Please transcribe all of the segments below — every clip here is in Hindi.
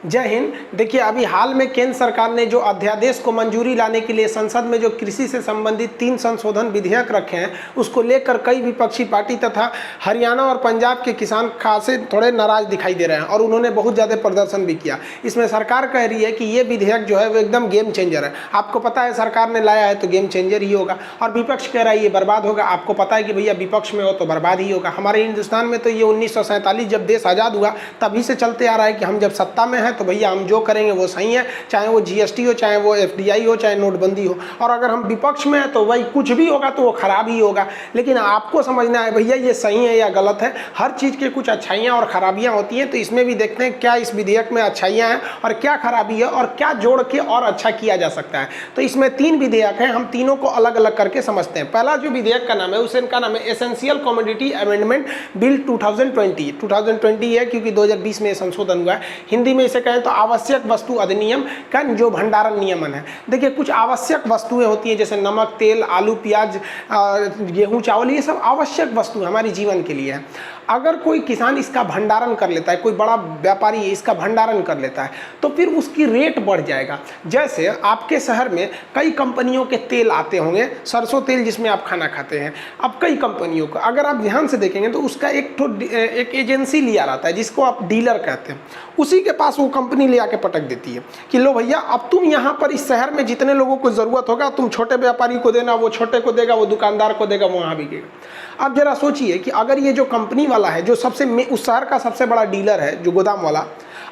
जय हिंद। देखिए, अभी हाल में केंद्र सरकार ने जो अध्यादेश को मंजूरी लाने के लिए संसद में जो कृषि से संबंधित 3 संशोधन विधेयक रखे हैं, उसको लेकर कई विपक्षी पार्टी तथा हरियाणा और पंजाब के किसान खासे थोड़े नाराज दिखाई दे रहे हैं और उन्होंने बहुत ज़्यादा प्रदर्शन भी किया। इसमें सरकार कह रही है कि ये विधेयक जो है वो एकदम गेम चेंजर है। आपको पता है सरकार ने लाया है तो गेम चेंजर ही होगा, और विपक्ष कह रहा है ये बर्बाद होगा। आपको पता है कि भैया विपक्ष में हो तो बर्बाद ही होगा। हमारे हिंदुस्तान में तो ये 1947 जब देश आज़ाद हुआ तभी से चलते आ रहा है कि हम जब सत्ता में हैं तो भैया हम जो करेंगे वो सही है, चाहे वो GST हो, चाहे वो FDI हो, चाहे नोटबंदी हो। और अगर हम विपक्ष में हैं तो वही कुछ भी होगा तो वो खराब ही होगा। लेकिन आपको समझना है भैया ये सही है या गलत है। हर चीज़ के कुछ अच्छाइयाँ और ख़राबियाँ होती हैं, तो इसमें भी देखते हैं क्या इस विधेयक में अच्छाइयाँ हैं और क्या खराबी है और क्या जोड़ के और अच्छा किया जा सकता है। तो इसमें 3 विधेयक हैं, हम तीनों को अलग अलग करके समझते हैं। पहला जो विधेयक का नाम है उसका नाम है एसेंशियल कमोडिटी अमेंडमेंट बिल 2020 है, क्योंकि 2020 में संशोधन हुआ है। हिंदी में इसे कहें तो आवश्यक वस्तु अधिनियम का जो भंडारण नियमन है। देखिए, कुछ आवश्यक वस्तुएं होती हैं जैसे नमक, तेल, आलू, प्याज, गेहूं, चावल, ये सब आवश्यक वस्तु हमारे जीवन के लिए है। अगर कोई किसान इसका भंडारण कर लेता है, कोई बड़ा व्यापारी इसका भंडारण कर लेता है, तो फिर उसकी रेट बढ़ जाएगा। जैसे आपके शहर में कई कंपनियों के तेल आते होंगे, सरसों तेल जिसमें आप खाना खाते हैं। अब कई कंपनियों का अगर आप ध्यान से देखेंगे तो उसका एक एजेंसी लिया रहता है जिसको आप डीलर कहते हैं। उसी के पास वो कंपनी ले आके पटक देती है कि लो भैया, अब तुम यहाँ पर इस शहर में जितने लोगों को ज़रूरत होगा तुम छोटे व्यापारी को देना, वो छोटे को देगा, वो दुकानदार को देगा, वो वहाँ बिकेगा। अब जरा सोचिए कि अगर ये जो कंपनी वाला है, जो उस शहर का सबसे बड़ा डीलर है, जो गोदाम वाला,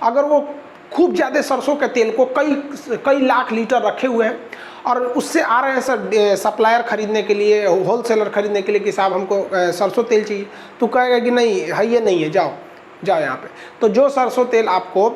अगर वो खूब ज़्यादा सरसों के तेल को कई लाख लीटर रखे हुए हैं और उससे आ रहे हैं सर सप्लायर खरीदने के लिए, होलसेलर खरीदने के लिए कि साहब हमको सरसों तेल चाहिए, तो कहेगा कि नहीं है, ये नहीं है, जाओ यहाँ पे। तो जो सरसों तेल आपको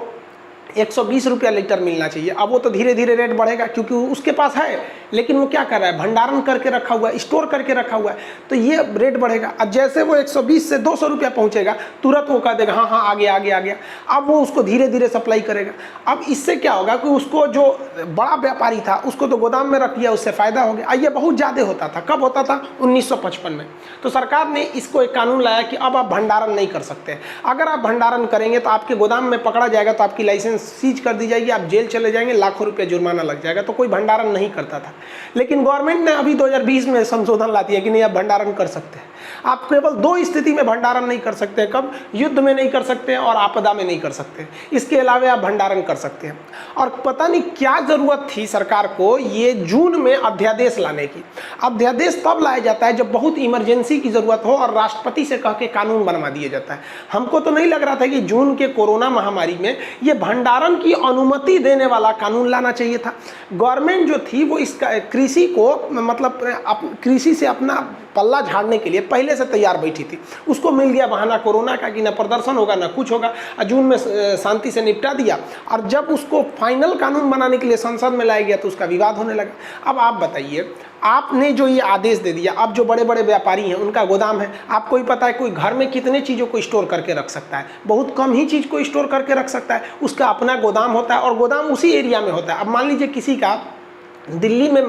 120 रुपया लीटर मिलना चाहिए, अब वो तो धीरे धीरे रेट बढ़ेगा क्योंकि उसके पास है, लेकिन वो क्या कर रहा है, भंडारण करके रखा हुआ है, स्टोर करके रखा हुआ है, तो ये रेट बढ़ेगा। अब जैसे वो 120 से 200 रुपया पहुंचेगा, तुरंत वो कह देगा हाँ हाँ आ गया। अब वो उसको धीरे धीरे सप्लाई करेगा। अब इससे क्या होगा कि उसको जो बड़ा व्यापारी था उसको तो गोदाम में रख दिया, उससे फ़ायदा हो गया। ये बहुत ज़्यादा होता था। कब होता था? 1955 में। तो सरकार ने इसको एक कानून लाया कि अब आप भंडारण नहीं कर सकते। अगर आप भंडारण करेंगे तो आपके गोदाम में पकड़ा जाएगा, तो आपकी लाइसेंस सीज कर दी जाएगी, आप जेल चले जाएंगे, लाखों रुपए जुर्माना लग जाएगा। तो कोई भंडारण नहीं करता था। लेकिन गवर्नमेंट ने अभी 2020 में संशोधन ला दिया कि नहीं, आप भंडारण कर सकते हैं। आप केवल 2 स्थिति में भंडारण नहीं कर सकते। कब? युद्ध में नहीं कर सकते और आपदा में नहीं कर सकते। इसके अलावा आप भंडारण कर सकते हैं। और पता नहीं क्या जरूरत थी सरकार को ये जून में अध्यादेश लाने की। अध्यादेश तब लाया जाता है जब बहुत इमरजेंसी की जरूरत हो और राष्ट्रपति से कह के कानून बनवा दिया जाता है। हमको तो नहीं लग रहा था कि जून के कोरोना महामारी में ये भंडारण की अनुमति देने वाला कानून लाना चाहिए था। गवर्नमेंट जो थी वो इस कृषि को मतलब कृषि से अपना पल्ला झाड़ने के लिए पहले से तैयार बैठी थी। उसको मिल गया बहाना कोरोना का कि ना प्रदर्शन होगा ना कुछ होगा, जून में शांति से निपटा दिया। और जब उसको फाइनल कानून बनाने के लिए संसद में लाया गया तो उसका विवाद होने लगा। अब आप बताइए, आपने जो ये आदेश दे दिया, अब जो बड़े बड़े व्यापारी हैं उनका गोदाम है, आपको ही पता है कोई घर में कितने चीज़ों को स्टोर करके रख सकता है, बहुत कम ही चीज़ को स्टोर करके रख सकता है। उसका अपना गोदाम होता है और गोदाम उसी एरिया में होता है। अब मान लीजिए किसी का दिल्ली में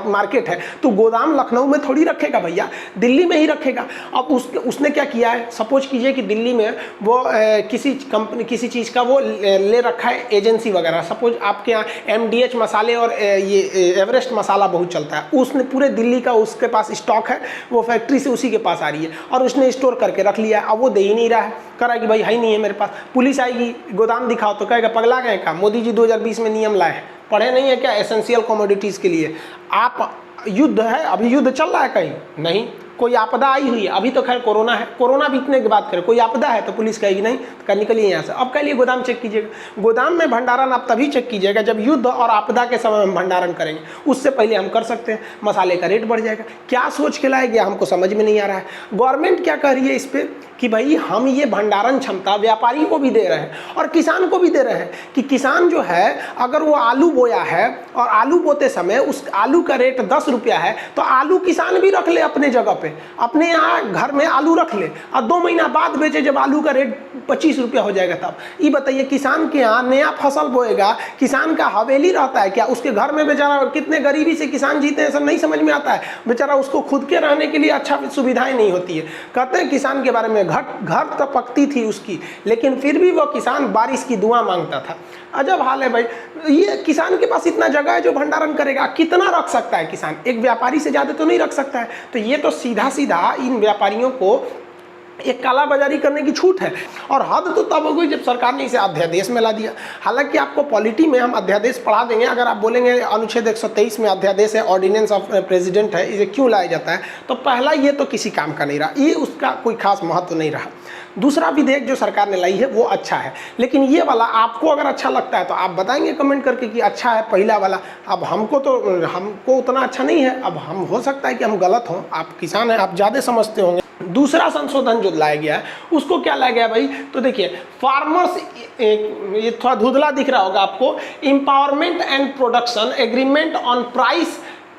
मार्केट है तो गोदाम लखनऊ में थोड़ी रखेगा भैया, दिल्ली में ही रखेगा। अब उसने क्या किया है, सपोज कीजिए कि दिल्ली में वो किसी कंपनी किसी चीज़ का वो ले रखा है एजेंसी वगैरह। सपोज आपके यहाँ MDH मसाले और ये एवरेस्ट मसाला बहुत चलता है, उसने पूरे दिल्ली का उसके पास स्टॉक है, वो फैक्ट्री से उसी के पास आ रही है और उसने स्टोर करके रख लिया है। अब वो दे ही नहीं रहा है, कह रहा है कि भाई है ही नहीं है मेरे पास। पुलिस आएगी, गोदाम दिखाओ, तो कहेगा पगला गए का, मोदी जी 2020 में नियम लाए हैं, पढ़े नहीं है क्या एसेंशियल कमोडिटीज़ के लिए। आप युद्ध है, अभी युद्ध चल रहा है कहीं नहीं, कोई आपदा आई हुई है, अभी तो खैर कोरोना है, कोरोना बीतने के बाद करें, कोई आपदा है तो पुलिस कहेगी नहीं तो निकलिए यहाँ से। अब कह लिए गोदाम चेक कीजिएगा। गोदाम में भंडारण आप तभी चेक कीजिएगा जब युद्ध और आपदा के समय में भंडारण करेंगे, उससे पहले हम कर सकते हैं। मसाले का रेट बढ़ जाएगा। क्या सोच के लाया गया हमको समझ में नहीं आ रहा है। गवर्नमेंट क्या कह रही है इस पर कि भाई हम ये भंडारण क्षमता व्यापारी को भी दे रहे हैं और किसान को भी दे रहे हैं कि किसान जो है अगर वो आलू बोया है और आलू बोते समय उस आलू का रेट 10 रुपया है तो आलू किसान भी रख ले अपने जगह पे, अपने यहाँ घर में आलू रख ले और 2 महीना बाद बेचे जब आलू का रेट 25 रुपया हो जाएगा तब। ये बताइए किसान के यहाँ नया फसल बोएगा, किसान का हवेली रहता है क्या? उसके घर में बेचारा कितने गरीबी से किसान जीते हैं सब नहीं समझ में आता है। बेचारा उसको खुद के रहने के लिए अच्छा सुविधाएं नहीं होती है। कहते हैं किसान के बारे में घर तो पकती थी उसकी, लेकिन फिर भी वो किसान बारिश की दुआ मांगता था। अजब हाल है भाई, ये किसान के पास इतना जगह है जो भंडारण करेगा, कितना रख सकता है किसान? एक व्यापारी से ज़्यादा तो नहीं रख सकता है। तो ये तो सीधा सीधा इन व्यापारियों को एक कालाबाजारी करने की छूट है। और हद तो तब हो गई जब सरकार ने इसे अध्यादेश में ला दिया। हालांकि आपको पॉलिटी में हम अध्यादेश पढ़ा देंगे, अगर आप बोलेंगे अनुच्छेद 123 में अध्यादेश है, ऑर्डिनेंस ऑफ प्रेसिडेंट है, इसे क्यों लाया जाता है, तो पहला ये तो किसी काम का नहीं रहा, ये उसका कोई खास महत्व नहीं रहा। दूसरा विधेयक जो सरकार ने लाई है वो अच्छा है, लेकिन ये वाला आपको अगर अच्छा लगता है तो आप बताएंगे कमेंट करके कि अच्छा है पहला वाला। अब हमको उतना अच्छा नहीं है, अब हम हो सकता है कि हम गलत हों, आप किसान हैं, आप ज़्यादा समझते होंगे। दूसरा संशोधन जो लाया गया है उसको क्या लाया गया भाई, तो देखिए फार्मर्स, ये थोड़ा धुंधला दिख रहा होगा आपको, empowerment and production agreement on price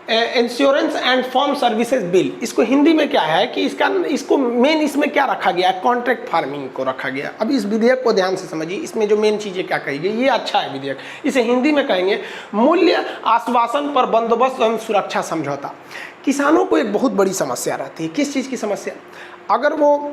insurance and farm services bill. इसको हिंदी में क्या है कि इसको मेन इसमें क्या रखा गया है, कॉन्ट्रैक्ट फार्मिंग को रखा गया। अब इस विधेयक को ध्यान से समझिए, इसमें जो मेन चीज़ें क्या कही गई, ये अच्छा है विधेयक। इसे हिंदी में कहेंगे मूल्य आश्वासन पर बंदोबस्त एवं सुरक्षा समझौता। किसानों को एक बहुत बड़ी समस्या रहती है। किस चीज़ की समस्या? अगर वो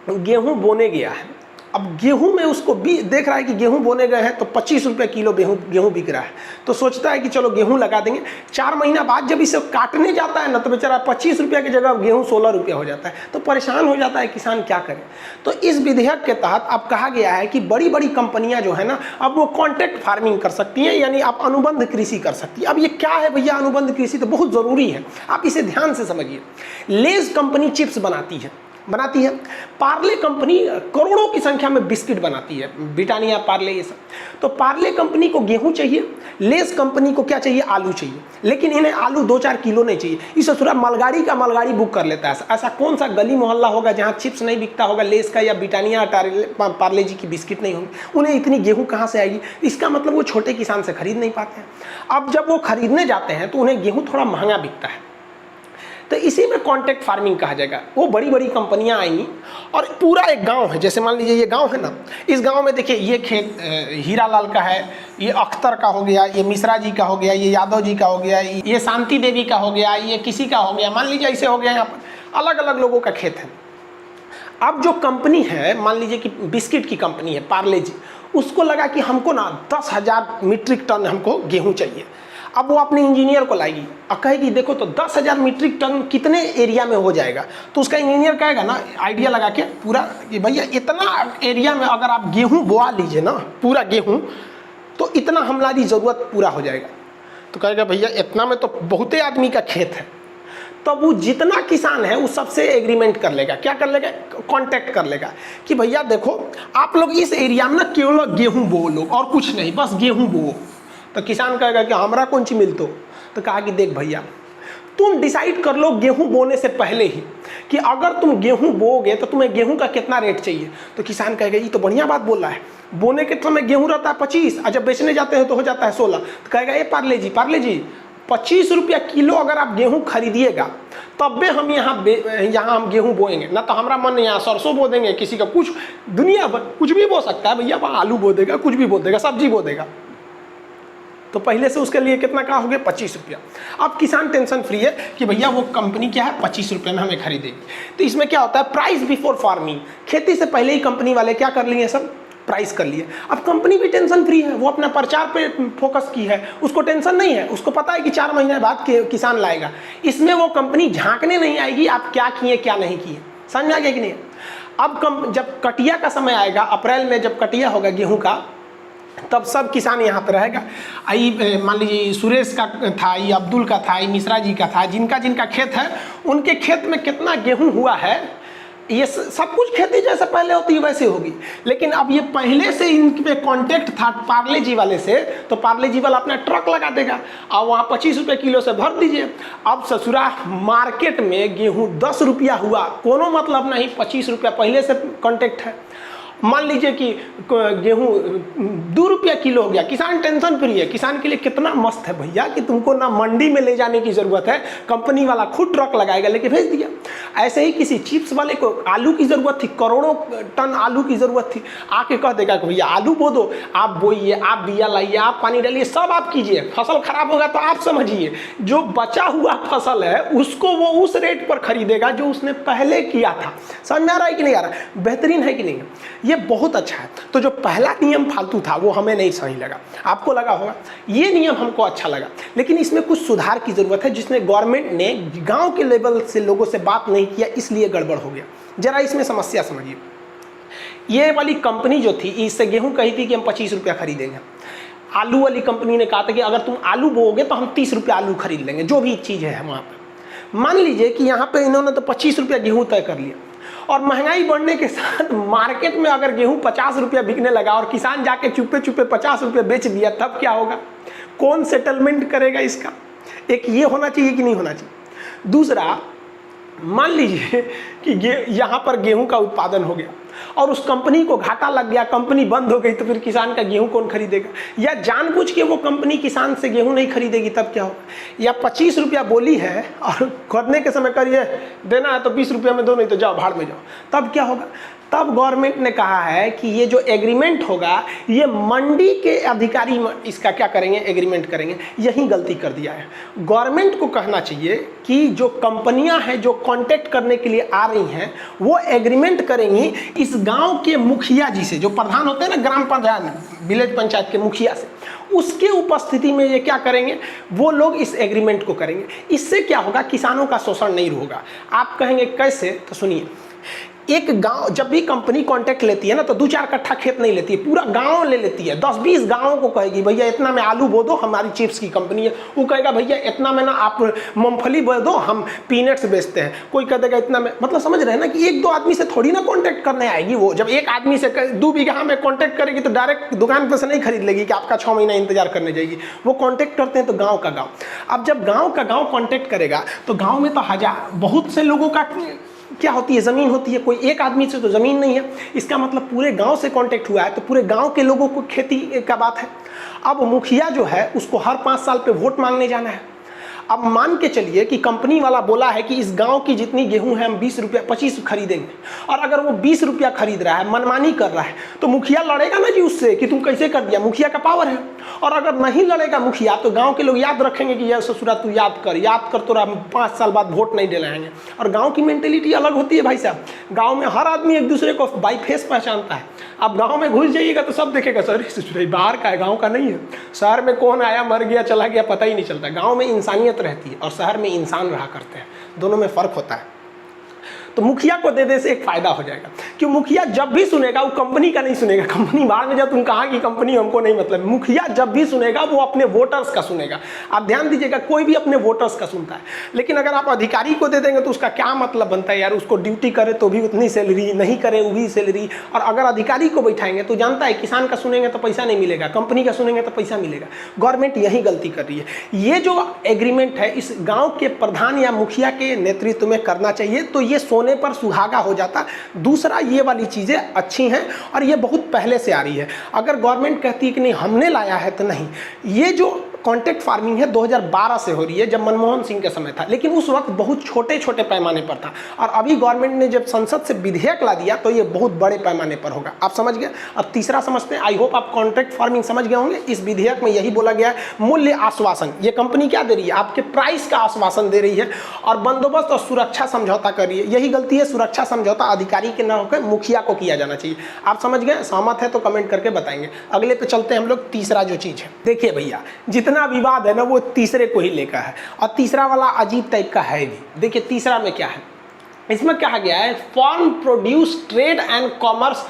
गेहूँ बोने गया है, अब गेहूं में उसको भी देख रहा है कि गेहूं बोने गए हैं तो 25 रुपये किलो गेहूं बिक रहा है, तो सोचता है कि चलो गेहूं लगा देंगे। 4 महीना बाद जब इसे काटने जाता है ना, तो बेचारा 25 रुपये की जगह गेहूं 16 रुपये हो जाता है, तो परेशान हो जाता है किसान, क्या करे। तो इस विधेयक के तहत अब कहा गया है कि बड़ी बड़ी कंपनियां जो है ना, अब वो कॉन्ट्रैक्ट फार्मिंग कर सकती हैं, यानी आप अनुबंध कृषि कर सकती है। अब ये क्या है भैया अनुबंध कृषि, तो बहुत ज़रूरी है, आप इसे ध्यान से समझिए। लेज कंपनी चिप्स बनाती है, पार्ले कंपनी करोड़ों की संख्या में बिस्किट बनाती है, ब्रिटानिया, पार्ले, ये सब। तो पार्ले कंपनी को गेहूं चाहिए, लेस कंपनी को क्या चाहिए, आलू चाहिए, लेकिन इन्हें आलू 2-4 किलो नहीं चाहिए। इस ससुरा मालगाड़ी बुक कर लेता है। ऐसा कौन सा गली मोहल्ला होगा जहां चिप्स नहीं बिकता होगा, लेस का या ब्रिटानिया पार्ले जी की बिस्किट नहीं होंगे? उन्हें इतनी गेहूँ कहाँ से आएगी? इसका मतलब वो छोटे किसान से खरीद नहीं पाते हैं। अब जब वो खरीदने जाते हैं तो उन्हें गेहूँ थोड़ा महंगा बिकता है, तो इसी में कॉन्ट्रैक्ट फार्मिंग कहा जाएगा। वो बड़ी बड़ी कंपनियां आएंगी और पूरा एक गांव है, जैसे मान लीजिए ये गांव है ना, इस गांव में देखिए ये खेत हीरालाल का है, ये अख्तर का हो गया, ये मिश्रा जी का हो गया, ये यादव जी का हो गया, ये शांति देवी का हो गया, ये किसी का हो गया, मान लीजिए ऐसे हो गया। यहाँ पर अलग अलग लोगों का खेत है। अब जो कंपनी है, मान लीजिए कि बिस्किट की कंपनी है पार्ले जी, उसको लगा कि हमको ना 10,000 मीट्रिक टन हमको गेहूँ चाहिए। अब वो अपने इंजीनियर को लाएगी और कहेगी देखो तो 10,000 मीट्रिक टन कितने एरिया में हो जाएगा, तो उसका इंजीनियर कहेगा ना आइडिया लगा के पूरा कि भैया इतना एरिया में अगर आप गेहूं बोआ लीजिए ना, पूरा गेहूं, तो इतना हमारी ज़रूरत पूरा हो जाएगा। तो कहेगा भैया इतना में तो बहुते आदमी का खेत है। तो वो जितना किसान है उस सबसे एग्रीमेंट कर लेगा, क्या कर लेगा, कॉन्टैक्ट कर लेगा कि भैया देखो आप लोग इस एरिया में ना केवल गेहूँ बो लो और कुछ नहीं, बस गेहूँ बो। तो किसान कहेगा कि हमारा कौन सी मिलतो? तो कहा कि देख भैया तुम डिसाइड कर लो गेहूं बोने से पहले ही कि अगर तुम गेहूं बोओगे तो तुम्हें गेहूं का कितना रेट चाहिए। तो किसान कहेगा ये तो बढ़िया बात बोल रहा है, बोने के समय गेहूं रहता है 25 और जब बेचने जाते हैं तो हो जाता है 16। तो कहेगा ये पार्ले जी 25 रुपया किलो अगर आप गेहूं खरीदिएगा तब भी हम यहाँ हम गेहूं बोएंगे ना, तो हमारा मन यहाँ सरसों बो देंगे, किसी का कुछ दुनिया कुछ भी बो सकता है भैया, वहाँ आलू बो देगा, कुछ भी बो देगा, सब्जी बो देगा। तो पहले से उसके लिए कितना का हो गया, 25 रुपया। अब किसान टेंशन फ्री है कि भैया वो कंपनी क्या है 25 रुपये में हमें खरीदेगी। तो इसमें क्या होता है, प्राइस बिफोर फार्मिंग, खेती से पहले ही कंपनी वाले क्या कर लिए, सब प्राइस कर लिए। अब कंपनी भी टेंशन फ्री है, वो अपना प्रचार पे फोकस की है, उसको टेंशन नहीं है, उसको पता है कि 4 महीने बाद किसान लाएगा। इसमें वो कंपनी झांकने नहीं आएगी आप क्या किए क्या नहीं किए, समझ आ गया कि नहीं। अब जब कटिया का समय आएगा, अप्रैल में जब कटिया होगा गेहूँ का, तब सब किसान यहाँ पर रहेगा। आई मान लीजिए सुरेश का था, ये अब्दुल का था, ये मिश्रा जी का था, जिनका जिनका खेत है उनके खेत में कितना गेहूं हुआ है, ये सब कुछ खेती जैसे पहले होती है वैसे होगी। लेकिन अब ये पहले से इन पे कॉन्टेक्ट था पार्ले जी वाले से, तो पार्ले जी वाला अपना ट्रक लगा देगा और वहाँ 25 रुपये किलो से भर दीजिए। अब ससुरा मार्केट में गेहूँ 10 रुपया हुआ, कोनो मतलब नहीं, 25 रुपया पहले से कॉन्टेक्ट है। मान लीजिए कि गेहूँ 2 रुपया किलो हो गया, किसान टेंशन फ्री है। किसान के लिए कितना मस्त है भैया कि तुमको ना मंडी में ले जाने की जरूरत है, कंपनी वाला खुद ट्रक लगाएगा, लेके भेज दिया। ऐसे ही किसी चिप्स वाले को आलू की जरूरत थी, करोड़ों टन आलू की जरूरत थी, आके कह देगा कि भैया आलू बो दो, आप बोइए, आप बिया लाइए, आप पानी डालिए, सब आप कीजिए, फसल खराब होगा तो आप समझिए, जो बचा हुआ फसल है उसको वो उस रेट पर खरीदेगा जो उसने पहले किया था। समझ में आ रहा है कि नहीं आ रहा? बेहतरीन है कि नहीं? ये बहुत अच्छा है। तो जो पहला नियम फालतू था वो हमें नहीं सही लगा, आपको लगा होगा। ये नियम हमको अच्छा लगा, लेकिन इसमें कुछ सुधार की जरूरत है, जिसने गवर्नमेंट ने गांव के लेवल से लोगों से बात नहीं किया, इसलिए गड़बड़ हो गया। जरा इसमें समस्या समझिए। ये वाली कंपनी जो थी, इससे गेहूं कही थी कि हम 25 रुपया खरीदेंगे। आलू वाली कंपनी ने कहा था कि अगर तुम आलू बोओगे तो हम 30 रुपया आलू खरीद लेंगे, जो भी चीज़ है वहाँ पर। मान लीजिए कि यहाँ पे इन्होंने तो 25 रुपया गेहूँ तय कर लिया, और महंगाई बढ़ने के साथ मार्केट में अगर गेहूं 50 रुपया बिकने लगा और किसान जाके चुपे चुपे 50 रुपया बेच दिया, तब क्या होगा? कौन सेटलमेंट करेगा इसका? एक ये होना चाहिए कि नहीं होना चाहिए। दूसरा, मान लीजिए कि यहाँ पर गेहूं का उत्पादन हो गया और उस कंपनी को घाटा लग गया, कंपनी बंद हो गई, तो फिर किसान का गेहूं कौन खरीदेगा? या जानबूझ के वो कंपनी किसान से गेहूं नहीं खरीदेगी, तब क्या होगा? या 25 रुपया बोली है और करने के समय करिए देना है तो 20 रुपया में दो, नहीं तो जाओ भाड़ में जाओ, तब क्या होगा? तब गवर्नमेंट ने कहा है कि ये जो एग्रीमेंट होगा, ये मंडी के अधिकारी इसका क्या करेंगे? एग्रीमेंट करेंगे। यही गलती कर दिया है। गवर्नमेंट को कहना चाहिए कि जो कंपनियां हैं जो कांटेक्ट करने के लिए आ रही हैं, वो एग्रीमेंट करेंगी इस गांव के मुखिया जी से, जो प्रधान होते हैं ना, ग्राम पंचायत, विलेज पंचायत के मुखिया से, उसके उपस्थिति में ये क्या करेंगे? वो लोग इस एग्रीमेंट को करेंगे। इससे क्या होगा? किसानों का शोषण नहीं होगा। आप कहेंगे कैसे? तो सुनिए। एक गांव जब भी कंपनी कांटेक्ट लेती है ना, तो 2-4 कट्ठा खेत नहीं लेती है, पूरा गांव ले लेती है। 10-20 गांवों को कहेगी भैया इतना में आलू बो दो, हमारी चिप्स की कंपनी है। वो कहेगा भैया इतना में ना आप मूंगफली बो दो, हम पीनट्स बेचते हैं। कोई कह देगा इतना में। मतलब समझ रहे हैं ना कि 1-2 आदमी से थोड़ी ना कांटेक्ट करने आएगी वो। जब एक आदमी से 2 बीघा में कांटेक्ट करेगी तो डायरेक्ट दुकान पर से नहीं खरीद लेगी कि आपका 6 महीना इंतजार करने जाएगी। वो कांटेक्ट करते हैं तो गाँव का गाँव। अब जब गाँव का गाँव कांटेक्ट करेगा तो गाँव में तो बहुत से लोगों का क्या होती है? ज़मीन होती है। कोई एक आदमी से तो ज़मीन नहीं है, इसका मतलब पूरे गांव से कांटेक्ट हुआ है, तो पूरे गांव के लोगों को खेती का बात है। अब मुखिया जो है उसको हर 5 साल पे वोट मांगने जाना है। अब मान के चलिए कि कंपनी वाला बोला है कि इस गांव की जितनी गेहूं है हम 20 रुपया 25 खरीदेंगे, और अगर वो 20 रुपया खरीद रहा है, मनमानी कर रहा है, तो मुखिया लड़ेगा ना जी उससे कि तुम कैसे कर दिया। मुखिया का पावर है। और अगर नहीं लड़ेगा मुखिया, तो गांव के लोग याद रखेंगे कि यार ससुरा तू याद कर तो 5 साल बाद वोट नहीं दिलाएंगे। और गाँव की मेंटेलिटी अलग होती है भाई साहब। गाँव में हर आदमी एक दूसरे को बाई फेस पहचानता है। आप गाँव में घुस जाइएगा तो सब देखेगा सर ससुरा बाहर का है, गाँव का नहीं है। शहर में कौन आया मर गया चला गया पता ही नहीं चलता। गाँव में इंसानियत रहती है और शहर में इंसान रहा करते हैं, दोनों में फर्क होता है। तो मुखिया को दे दे से एक फायदा हो जाएगा, कि मुखिया जब भी सुनेगा वो कंपनी का नहीं सुनेगा। कंपनी बाहर में जब तुम कहा कि कंपनी हमको नहीं मतलब, मुखिया जब भी सुनेगा वो अपने वोटर्स का सुनेगा। आप ध्यान दीजिएगा, कोई भी अपने वोटर्स का सुनता है। लेकिन अगर आप अधिकारी को दे देंगे तो उसका क्या मतलब बनता है यार? उसको ड्यूटी करे तो भी उतनी सैलरी, नहीं करे वो भी सैलरी। और अगर अधिकारी को बैठाएंगे तो जानता है किसान का सुनेंगे तो पैसा नहीं मिलेगा, कंपनी का सुनेंगे तो पैसा मिलेगा। गवर्नमेंट यही गलती कर रही है। ये जो एग्रीमेंट है इस गाँव के प्रधान या मुखिया के नेतृत्व में करना चाहिए, तो ये सोने पर सुहागा हो जाता। दूसरा, ये वाली चीज़ें अच्छी हैं और ये बहुत पहले से आ रही है। अगर गवर्नमेंट कहती है कि नहीं हमने लाया है, तो नहीं। ये जो कॉन्ट्रैक्ट फार्मिंग है 2012 से हो रही है, जब मनमोहन सिंह के समय था, लेकिन उस वक्त बहुत छोटे छोटे पैमाने पर था। और अभी गवर्नमेंट ने जब संसद से विधेयक ला दिया तो ये बहुत बड़े पैमाने पर होगा। आप समझ गए? अब तीसरा समझते हैं। आई होप आप कॉन्ट्रैक्ट फार्मिंग समझ गए होंगे। इस विधेयक में यही बोला गया है, मूल्य आश्वासन। ये कंपनी क्या दे रही है? आपके प्राइस का आश्वासन दे रही है, और बंदोबस्त और सुरक्षा समझौता कर रही है। यही गलती है, सुरक्षा समझौता अधिकारी के न होकर मुखिया को किया जाना चाहिए। आप समझ गए? सहमत है तो कमेंट करके बताएंगे। अगले पे चलते हैं हम लोग। तीसरा जो चीज़ है, देखिए भैया, जितना विवाद है ना वो तीसरे को ही लेकर है, और तीसरा वाला अजीब टाइप का है भी। देखिए तीसरा में क्या है, इसमें कहा गया है farm produce trade and commerce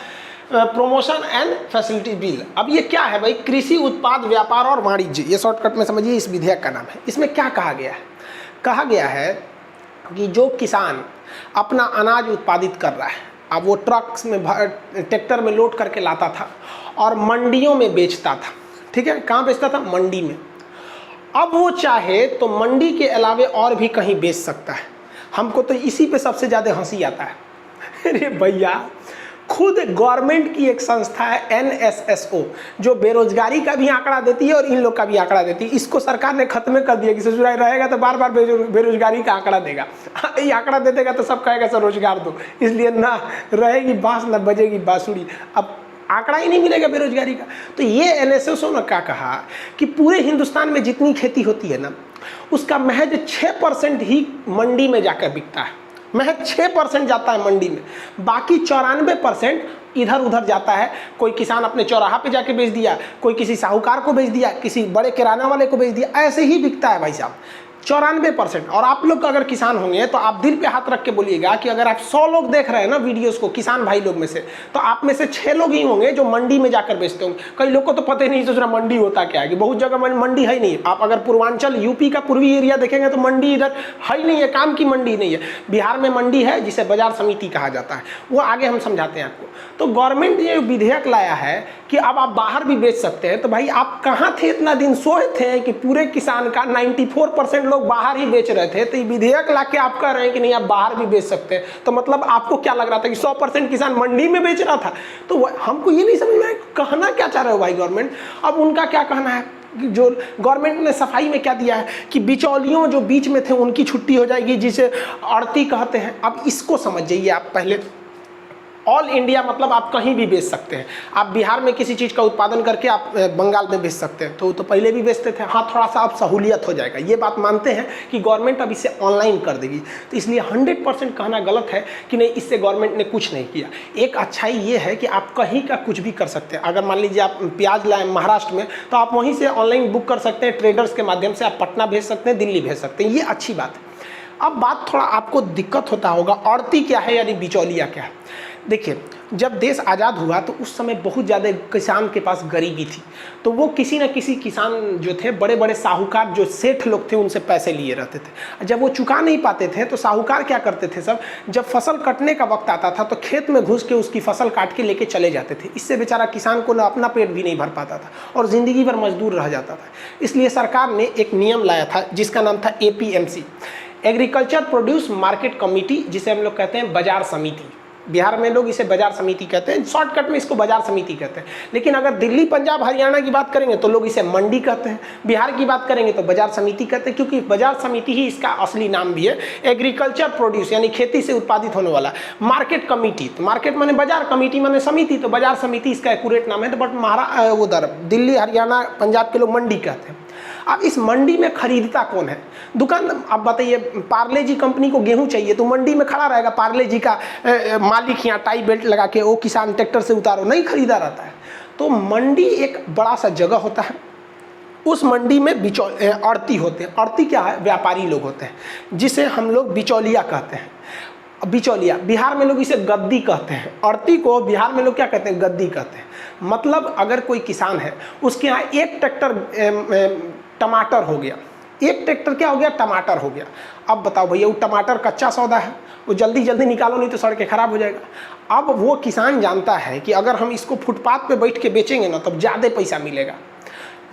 promotion and facility bill. अब ये क्या है भाई? कृषि उत्पाद व्यापार और वाणिज्य, ये शॉर्टकट में समझिए इस विधेयक का नाम है। इसमें क्या कहा गया है? कहा गया है कि जो किसान अपना अनाज उत्पादित कर रहा है, अब वो ट्रक्स में ट्रैक्टर में लोड करके लाता था और मंडियों में बेचता था। ठीक है, कहाँ बेचता था? मंडी में। अब वो चाहे तो मंडी के अलावे और भी कहीं बेच सकता है। हमको तो इसी पे सबसे ज़्यादा हंसी आता है। अरे भैया, खुद गवर्नमेंट की एक संस्था है NSSO, जो बेरोजगारी का भी आंकड़ा देती है और इन लोग का भी आंकड़ा देती है। इसको सरकार ने खत्म कर दिया कि ससुराल रहेगा तो बार बार बेरोजगारी का आंकड़ा देगा। ये आंकड़ा दे देगा तो सब कहेगा सर रोजगार दो, इसलिए ना रहेगी बांस ना बजेगी बांसुरी। अब आंकड़ा ही नहीं मिलेगा बेरोजगारी का। तो ये NSSO ने क्या कहा कि पूरे हिंदुस्तान में जितनी खेती होती है ना, उसका महज 6% ही मंडी में जाकर बिकता है। महज 6% जाता है मंडी में, बाकी 94% इधर उधर जाता है। कोई किसान अपने चौराहा पे जाके बेच दिया, कोई किसी साहूकार को बेच दिया, किसी बड़े किराना वाले को बेच दिया, ऐसे ही बिकता है भाई साहब 94%। और आप लोग अगर किसान होंगे तो आप दिल पे हाथ रख के बोलिएगा कि अगर आप 100 लोग देख रहे हैं ना वीडियोस को किसान भाई लोग में से, तो आप में से 6 लोग ही होंगे जो मंडी में जाकर बेचते होंगे। कई लोग को तो पता ही नहीं सोच रहा मंडी होता क्या है, कि बहुत जगह मंडी है ही नहीं। आप अगर पूर्वांचल यूपी का पूर्वी एरिया देखेंगे तो मंडी इधर है ही नहीं है, काम की मंडी नहीं है। बिहार में मंडी है जिसे बाजार समिति कहा जाता है, वो आगे हम समझाते हैं आपको। तो गवर्नमेंट ने विधेयक लाया है कि अब आप बाहर भी बेच सकते हैं। तो भाई आप कहाँ थे इतना दिन, सोए थे कि पूरे किसान का 94% लोग बाहर ही बेच रहे थे। तो ये विधेयक लाके आप कह रहे हैं कि नहीं आप बाहर भी बेच सकते हैं। तो मतलब आपको क्या लग रहा था कि 100% किसान मंडी में बेच रहा था? तो हमको ये नहीं समझ में आया कहना क्या चाह रहे हो भाई गवर्नमेंट। अब उनका क्या कहना है, जो गवर्नमेंट ने सफाई में क्या दिया है कि बिचौलियों जो बीच में थे उनकी छुट्टी हो जाएगी, जिसे आड़ती कहते हैं। अब इसको समझ जाइए आप पहले। ऑल इंडिया मतलब आप कहीं भी बेच सकते हैं। आप बिहार में किसी चीज़ का उत्पादन करके आप बंगाल में बेच सकते हैं, तो पहले भी बेचते थे। हाँ, थोड़ा सा अब सहूलियत हो जाएगा, ये बात मानते हैं कि गवर्नमेंट अब इसे ऑनलाइन कर देगी। तो इसलिए 100% कहना गलत है कि नहीं इससे गवर्नमेंट ने कुछ नहीं किया। एक अच्छाई ये है कि आप कहीं का कुछ भी कर सकते हैं। अगर मान लीजिए आप प्याज लाए महाराष्ट्र में, तो आप वहीं से ऑनलाइन बुक कर सकते हैं, ट्रेडर्स के माध्यम से आप पटना भेज सकते हैं, दिल्ली भेज सकते हैं। ये अच्छी बात है। अब बात थोड़ा आपको दिक्कत होता होगा, आड़ती क्या है यानी बिचौलिया क्या है। देखिए, जब देश आज़ाद हुआ तो उस समय बहुत ज़्यादा किसान के पास गरीबी थी, तो वो किसी न किसी किसान जो थे, बड़े बड़े साहूकार जो सेठ लोग थे, उनसे पैसे लिए रहते थे। जब वो चुका नहीं पाते थे तो साहूकार क्या करते थे, सब जब फसल कटने का वक्त आता था तो खेत में घुस के उसकी फसल काट के लेके चले जाते थे। इससे बेचारा किसान को ना अपना पेट भी नहीं भर पाता था और ज़िंदगी भर मजदूर रह जाता था। इसलिए सरकार ने एक नियम लाया था जिसका नाम था APMC, agriculture produce market committee, जिसे हम लोग कहते हैं बाजार समिति। बिहार में लोग इसे बाजार समिति कहते हैं, शॉर्टकट में इसको बाजार समिति कहते हैं। लेकिन अगर दिल्ली, पंजाब, हरियाणा की बात करेंगे तो लोग इसे मंडी कहते हैं, बिहार की बात करेंगे तो बाजार समिति कहते हैं, क्योंकि बाजार समिति ही इसका असली नाम भी है। एग्रीकल्चर प्रोड्यूस यानी खेती से उत्पादित होने वाला, मार्केट कमेटी, तो मार्केट माने बाजार, कमेटी माने समिति, तो बाजार समिति इसका एक्यूरेट नाम है। तो बट उधर दिल्ली, हरियाणा, पंजाब के लोग मंडी कहते हैं। अब इस मंडी में खरीदता कौन है? दुकान। अब बताइए, पार्ले जी कंपनी को गेहूं चाहिए तो मंडी में खड़ा रहेगा पार्ले जी का मालिक, यहाँ टाई बेल्ट लगा के, वो किसान ट्रैक्टर से उतारो, नहीं खरीदा रहता है। तो मंडी एक बड़ा सा जगह होता है, उस मंडी में आड़ती होते हैं। आड़ती क्या है? व्यापारी लोग होते हैं, जिसे हम लोग बिचौलिया कहते हैं। बिचौलिया, बिहार में लोग इसे गद्दी कहते हैं। आड़ती को बिहार में लोग क्या कहते हैं? गद्दी कहते हैं। मतलब अगर कोई किसान है, उसके यहाँ एक ट्रैक्टर टमाटर हो गया, एक ट्रैक्टर क्या हो गया? टमाटर हो गया। अब बताओ भैया, वो टमाटर कच्चा सौदा है, वो जल्दी जल्दी निकालो नहीं तो सड़ के खराब हो जाएगा। अब वो किसान जानता है कि अगर हम इसको फुटपाथ पे बैठ के बेचेंगे ना तब ज़्यादा पैसा मिलेगा,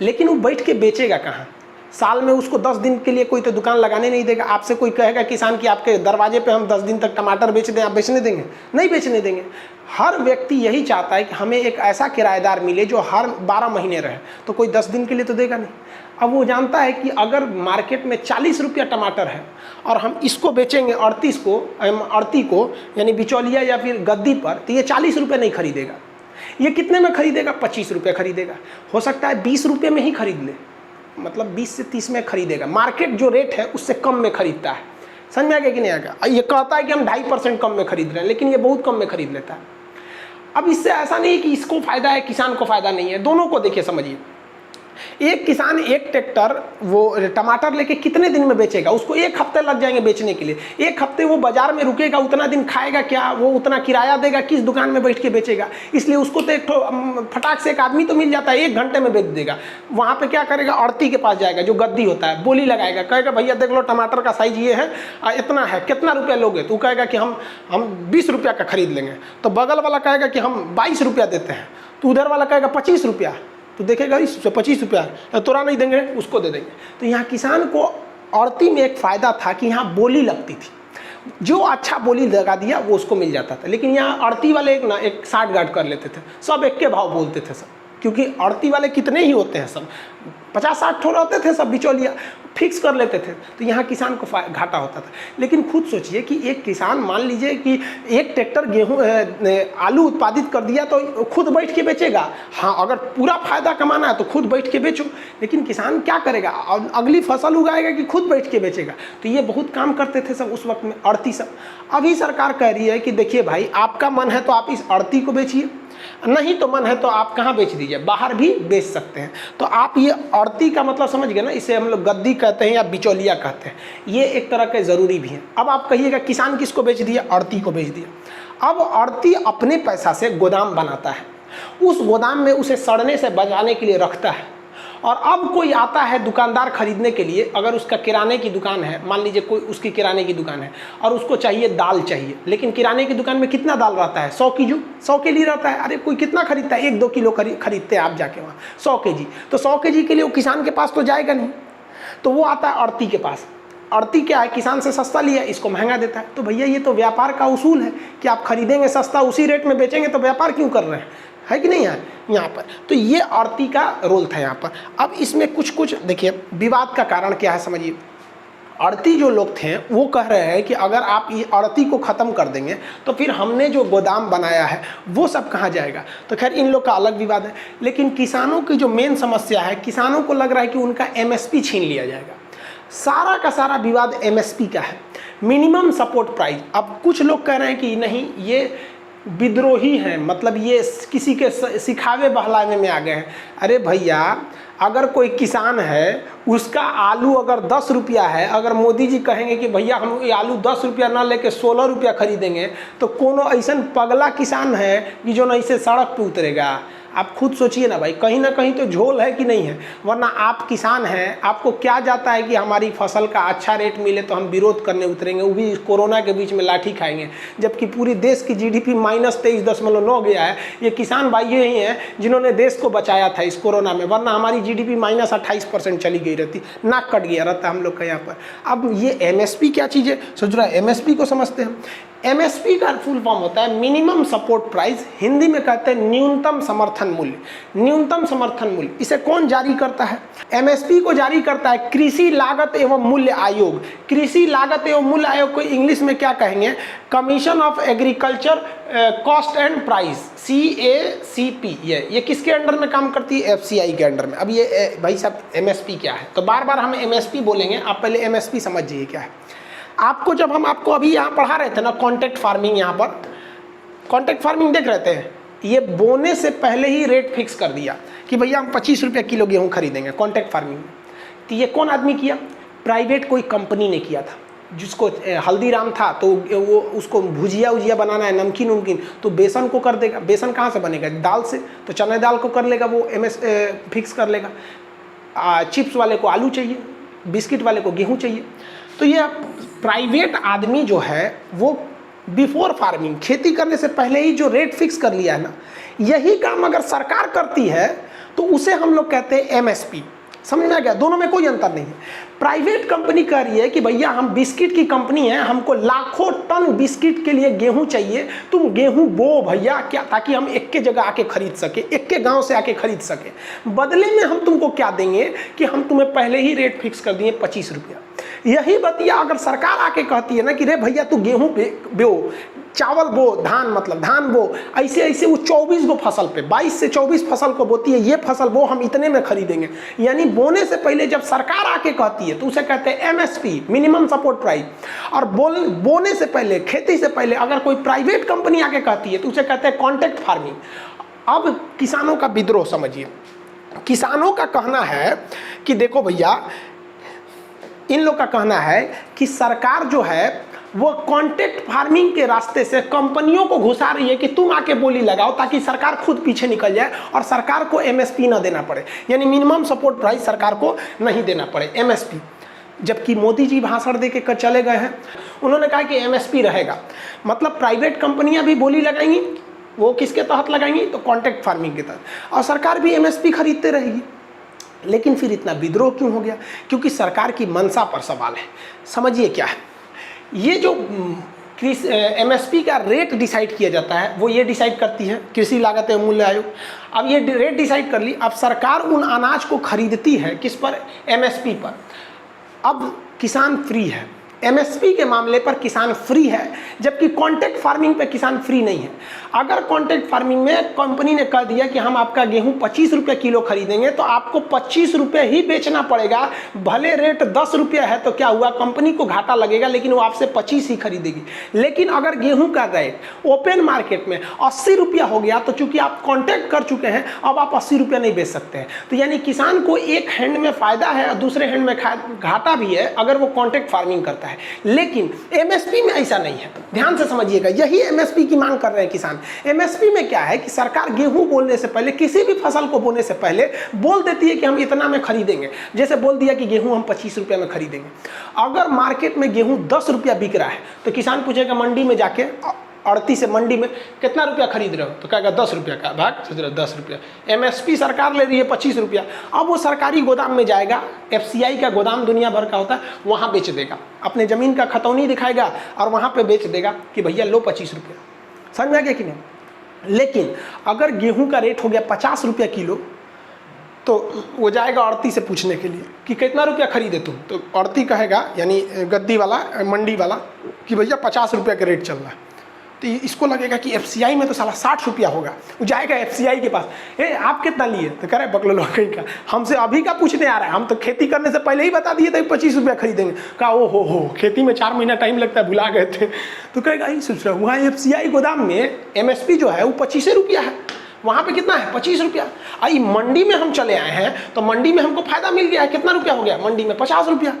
लेकिन वो बैठ के बेचेगा कहाँ? साल में उसको 10 दिन के लिए कोई तो दुकान लगाने नहीं देगा। आपसे कोई कहेगा किसान कि आपके दरवाजे पे हम 10 दिन तक टमाटर बेच दें, आप बेचने देंगे? नहीं बेचने देंगे। हर व्यक्ति यही चाहता है कि हमें एक ऐसा किराएदार मिले जो हर 12 महीने रहे, तो कोई 10 दिन के लिए तो देगा नहीं। अब वो जानता है कि अगर मार्केट में 40 रुपया टमाटर है और हम इसको बेचेंगे 38 को यानी बिचौलिया या फिर गद्दी पर, तो ये 40 रुपये नहीं खरीदेगा। ये कितने में खरीदेगा? 25 रुपये खरीदेगा। हो सकता है 20 रुपये में ही खरीद ले, मतलब 20 से 30 में खरीदेगा। मार्केट जो रेट है उससे कम में खरीदता है। समझ में आ गया कि नहीं आ गया? ये कहता है कि हम 2.5% कम में खरीद रहे हैं, लेकिन ये बहुत कम में खरीद लेता है। अब इससे ऐसा नहीं है कि इसको फायदा है किसान को फायदा नहीं है, दोनों को देखिए, समझिए। एक किसान एक ट्रैक्टर वो टमाटर लेके कितने दिन में बेचेगा? उसको 1 हफ्ते लग जाएंगे बेचने के लिए। 1 हफ्ते वो बाजार में रुकेगा, उतना दिन खाएगा क्या? वो उतना किराया देगा, किस दुकान में बैठ के बेचेगा? इसलिए उसको तो एक फटाक से एक आदमी तो मिल जाता है, 1 घंटे में बेच देगा। वहाँ पे क्या करेगा? आड़ती के पास जाएगा जो गद्दी होता है, बोली लगाएगा, कहेगा भैया देख लो टमाटर का साइज ये है, इतना है, कितना रुपया लोगे? तो कहेगा कि हम 20 रुपया का खरीद लेंगे। तो बगल वाला कहेगा कि हम 22 रुपया देते हैं, तो उधर वाला कहेगा 25 रुपया। तो देखेगा इस 25 रुपया तोरा नहीं देंगे, उसको दे देंगे। तो यहाँ किसान को आड़ती में एक फ़ायदा था कि यहाँ बोली लगती थी। जो अच्छा बोली लगा दिया वो उसको मिल जाता था। लेकिन यहाँ आड़ती वाले एक साठ गांठ कर लेते थे, सब एक के भाव बोलते थे सब, क्योंकि आड़ती वाले कितने ही होते हैं, सब 50-60 थोड़ा होते थे, सब बिचौलिया फिक्स कर लेते थे, तो यहाँ किसान को घाटा होता था। लेकिन खुद सोचिए कि एक किसान, मान लीजिए कि एक ट्रैक्टर गेहूँ आलू उत्पादित कर दिया तो खुद बैठ के बेचेगा। हाँ, अगर पूरा फायदा कमाना है तो खुद बैठ के बेचो, लेकिन किसान क्या करेगा, अगली फसल उगाएगा कि खुद बैठ के बेचेगा। तो ये बहुत काम करते थे सब उस वक्त में, आड़ती सब। अभी सरकार कह रही है कि देखिए भाई, आपका मन है तो आप इस आड़ती को बेचिए, नहीं तो मन है तो आप कहाँ बेच दीजिए, बाहर भी बेच सकते हैं। तो आप ये आड़ती का मतलब समझ गए ना, इसे हम लोग गद्दी कहते हैं या बिचौलिया कहते हैं, ये एक तरह के ज़रूरी भी है। अब आप कहिएगा किसान किसको बेच दिया, आड़ती को बेच दिया। अब आड़ती अपने पैसा से गोदाम बनाता है, उस गोदाम में उसे सड़ने से बचाने के लिए रखता है। और अब कोई आता है दुकानदार खरीदने के लिए, अगर उसका किराने की दुकान है, मान लीजिए कोई उसकी किराने की दुकान है और उसको चाहिए दाल चाहिए, लेकिन किराने की दुकान में कितना दाल रहता है, 100 kg, 100 के लिए रहता है। अरे कोई कितना खरीदता है, 1-2 किलो खरीदते हैं आप जाके वहाँ, 100 kg, तो 100 kg के लिए वो किसान के पास तो जाएगा नहीं, तो वो आता है आड़ती के पास। आड़ती क्या है, किसान से सस्ता लिया, इसको महंगा देता है। तो भैया ये तो व्यापार का उसूल है कि आप खरीदेंगे सस्ता, उसी रेट में बेचेंगे, तो व्यापार क्यों कर रहे हैं, है कि नहीं है यहाँ पर। तो ये आड़ती का रोल था यहाँ पर। अब इसमें कुछ देखिए विवाद का कारण क्या है, समझिए। आड़ती जो लोग थे वो कह रहे हैं कि अगर आप ये आड़ती को ख़त्म कर देंगे तो फिर हमने जो गोदाम बनाया है वो सब कहाँ जाएगा। तो खैर इन लोग का अलग विवाद है, लेकिन किसानों की जो मेन समस्या है, किसानों को लग रहा है कि उनका MSP छीन लिया जाएगा। सारा का सारा विवाद MSP का है, मिनिमम सपोर्ट प्राइस। अब कुछ लोग कह रहे हैं कि नहीं, ये विद्रोही हैं, मतलब ये किसी के सिखावे बहलाने में आ गए हैं। अरे भैया, अगर कोई किसान है, उसका आलू अगर 10 रुपया है, अगर मोदी जी कहेंगे कि भैया हम ये आलू 10 रुपया ना लेके 16 रुपया खरीदेंगे, तो कोनो ऐसा पगला किसान है कि जो नहीं से सड़क पे उतरेगा। आप खुद सोचिए ना भाई, कहीं ना कहीं तो झोल है कि नहीं है। वरना आप किसान हैं, आपको क्या जाता है कि हमारी फसल का अच्छा रेट मिले तो हम विरोध करने उतरेंगे, वो भी कोरोना के बीच में लाठी खाएंगे, जबकि पूरी देश की GDP -23.9 गया है। ये किसान भाई ही हैं जिन्होंने देश को बचाया था इस कोरोना में, वरना हमारी GDP -28% चली गई रहती, नाक कट गया रहता हम लोग का यहाँ पर। अब ये MSP क्या चीज़ है, सोच रहा है। MSP को समझते हैं। MSP का फुल फॉर्म होता है मिनिमम सपोर्ट प्राइस, हिंदी में कहते हैं न्यूनतम समर्थन मूल्य। न्यूनतम समर्थन मूल्य इसे कौन जारी करता है? MSP को जारी करता है कृषि लागत एवं मूल्य आयोग। कृषि लागत एवं मूल्य आयोग को इंग्लिश में क्या कहेंगे? Commission of agriculture cost and price, CACP। ये किसके अंडर में काम करती है? FCI के अंडर में। अब ये भाई साहब MSP क्या है, तो बार बार हम MSP बोलेंगे, आप पहले MSP समझिए क्या है। आपको जब हम आपको अभी यहाँ पढ़ा रहे थे ना कॉन्ट्रैक्ट फार्मिंग, यहाँ पर कॉन्ट्रैक्ट फार्मिंग देख रहे थे, ये बोने से पहले ही रेट फिक्स कर दिया कि भैया हम 25 रुपये किलो गेहूँ खरीदेंगे कॉन्ट्रैक्ट फार्मिंग में। तो ये कौन आदमी किया? प्राइवेट कोई कंपनी ने किया था, जिसको हल्दीराम था तो वो उसको भुजिया उजिया बनाना है, नमकीन उमकीन, तो बेसन को कर देगा। बेसन कहाँ से बनेगा? दाल से, तो चने दाल को कर लेगा, वो फिक्स कर लेगा। चिप्स वाले को आलू चाहिए, बिस्किट वाले को गेहूँ चाहिए। तो ये प्राइवेट आदमी जो है वो बिफोर फार्मिंग, खेती करने से पहले ही जो रेट फिक्स कर लिया है ना, यही काम अगर सरकार करती है तो उसे हम लोग कहते हैं MSP। समझ में आ गया? दोनों में कोई अंतर नहीं है। प्राइवेट कंपनी कह रही है कि भैया हम बिस्किट की कंपनी है, हमको लाखों टन बिस्किट के लिए गेहूं चाहिए, तुम गेहूं बो भैया, क्या, ताकि हम एक के जगह आके खरीद सके, एक के गांव से आके खरीद सके। बदले में हम तुमको क्या देंगे कि हम तुम्हें पहले ही रेट फिक्स कर दिए 25 रुपया। यही बतिया अगर सरकार आके कहती है ना कि रे भैया तू गेहूं बो, चावल बो, धान मतलब धान बो, ऐसे ऐसे वो 24 गो फसल पे 22 से 24 फसल को बोती है, ये फसल बो, हम इतने में खरीदेंगे। यानी बोने से पहले जब सरकार आके कहती है तो उसे कहते हैं MSP, मिनिमम सपोर्ट प्राइस। और बोने से पहले, खेती से पहले अगर कोई प्राइवेट कंपनी आके कहती है तो उसे कहते हैं कॉन्ट्रैक्ट फार्मिंग। अब किसानों का विद्रोह समझिए। किसानों का कहना है कि देखो भैया, इन लोग का कहना है कि सरकार जो है वो कॉन्ट्रैक्ट फार्मिंग के रास्ते से कंपनियों को घुसा रही है कि तुम आके बोली लगाओ, ताकि सरकार खुद पीछे निकल जाए और सरकार को MSP ना देना पड़े, यानी मिनिमम सपोर्ट प्राइस सरकार को नहीं देना पड़े, MSP। जबकि मोदी जी भाषण दे के चले गए हैं, उन्होंने कहा कि MSP रहेगा, मतलब प्राइवेट कंपनियां भी बोली लगाएंगी, वो किसके तहत लगाएंगी? तो कॉन्ट्रैक्ट फार्मिंग के तहत, और सरकार भी MSP खरीदते रहेगी। लेकिन फिर इतना विद्रोह क्यों हो गया? क्योंकि सरकार की मंशा पर सवाल है। समझिए क्या है ये जो MSP का रेट डिसाइड किया जाता है वो ये डिसाइड करती है कृषि लागत एवं मूल्य आयोग। अब ये रेट डिसाइड कर ली, अब सरकार उन अनाज को खरीदती है किस पर, MSP पर। अब किसान फ्री है, MSP के मामले पर किसान फ्री है, जबकि कॉन्ट्रैक्ट फार्मिंग पे किसान फ्री नहीं है। अगर कॉन्ट्रैक्ट फार्मिंग में कंपनी ने कह दिया कि हम आपका गेहूं 25 रुपये किलो खरीदेंगे तो आपको 25 रुपये ही बेचना पड़ेगा, भले रेट 10 रुपये है तो क्या हुआ, कंपनी को घाटा लगेगा लेकिन वो आपसे 25 ही खरीदेगी। लेकिन अगर गेहूं का रेट ओपन मार्केट में 80 रुपया हो गया तो चूंकि आप कॉन्ट्रैक्ट कर चुके हैं अब आप 80 रुपये नहीं बेच सकते हैं। तो यानी किसान को एक हैंड में फायदा है और दूसरे हैंड में घाटा भी है अगर वो कॉन्ट्रैक्ट फार्मिंग करता है। लेकिन MSP में ऐसा नहीं है, ध्यान से समझिएगा, यही MSP की मांग कर रहे हैं किसान। MSP में क्या है कि सरकार गेहूं बोलने से पहले, किसी भी फसल को बोने से पहले बोल देती है कि हम इतना में खरीदेंगे। जैसे बोल दिया कि गेहूं हम 25 रुपये में खरीदेंगे। अगर मार्केट में गेहूं 10 रुपया बिक रहा है तो किसान पूछेगा मंडी में जाके, अड़ती से मंडी में कितना रुपया खरीद रहे हो, तो कहेगा 10 रुपया का। भाग सोच रहे 10 रुपया, MSP सरकार ले रही है 25 रुपया। अब वो सरकारी गोदाम में जाएगा, FCI का गोदाम दुनिया भर का होता है, वहाँ बेच देगा, अपने ज़मीन का खतौनी दिखाएगा और वहाँ पे बेच देगा कि भैया लो 25 रुपया। समझ में आ गया कि नहीं। लेकिन अगर गेहूं का रेट हो गया 50 रुपया किलो तो वो जाएगा अड़ती से पूछने के लिए कि कितना रुपया खरीदे तुम, तो अड़ती कहेगा यानी गद्दी वाला, मंडी वाला, कि भैया 50 रुपया का रेट चल रहा है। तो इसको लगेगा कि FCI में तो साला 60 रुपया होगा। वो जाएगा FCI के पास, आप कितना लिए, तो कह रहे बकलो कहीं का, हमसे अभी का पूछने आ रहा है, हम तो खेती करने से पहले ही बता दिए थे 25 रुपया खरीदेंगे। कहा ओ हो खेती में 4 महीना टाइम लगता है, भुला गए थे। तो कहेगा यही सोच रहा हूँ, वहाँ FCI गोदाम में MSP जो है वो 25 रुपया है, वहाँ पे कितना है 25 रुपया। आई मंडी में हम चले आए हैं तो मंडी में हमको फायदा मिल गया है, कितना रुपया हो गया मंडी में 50 रुपया।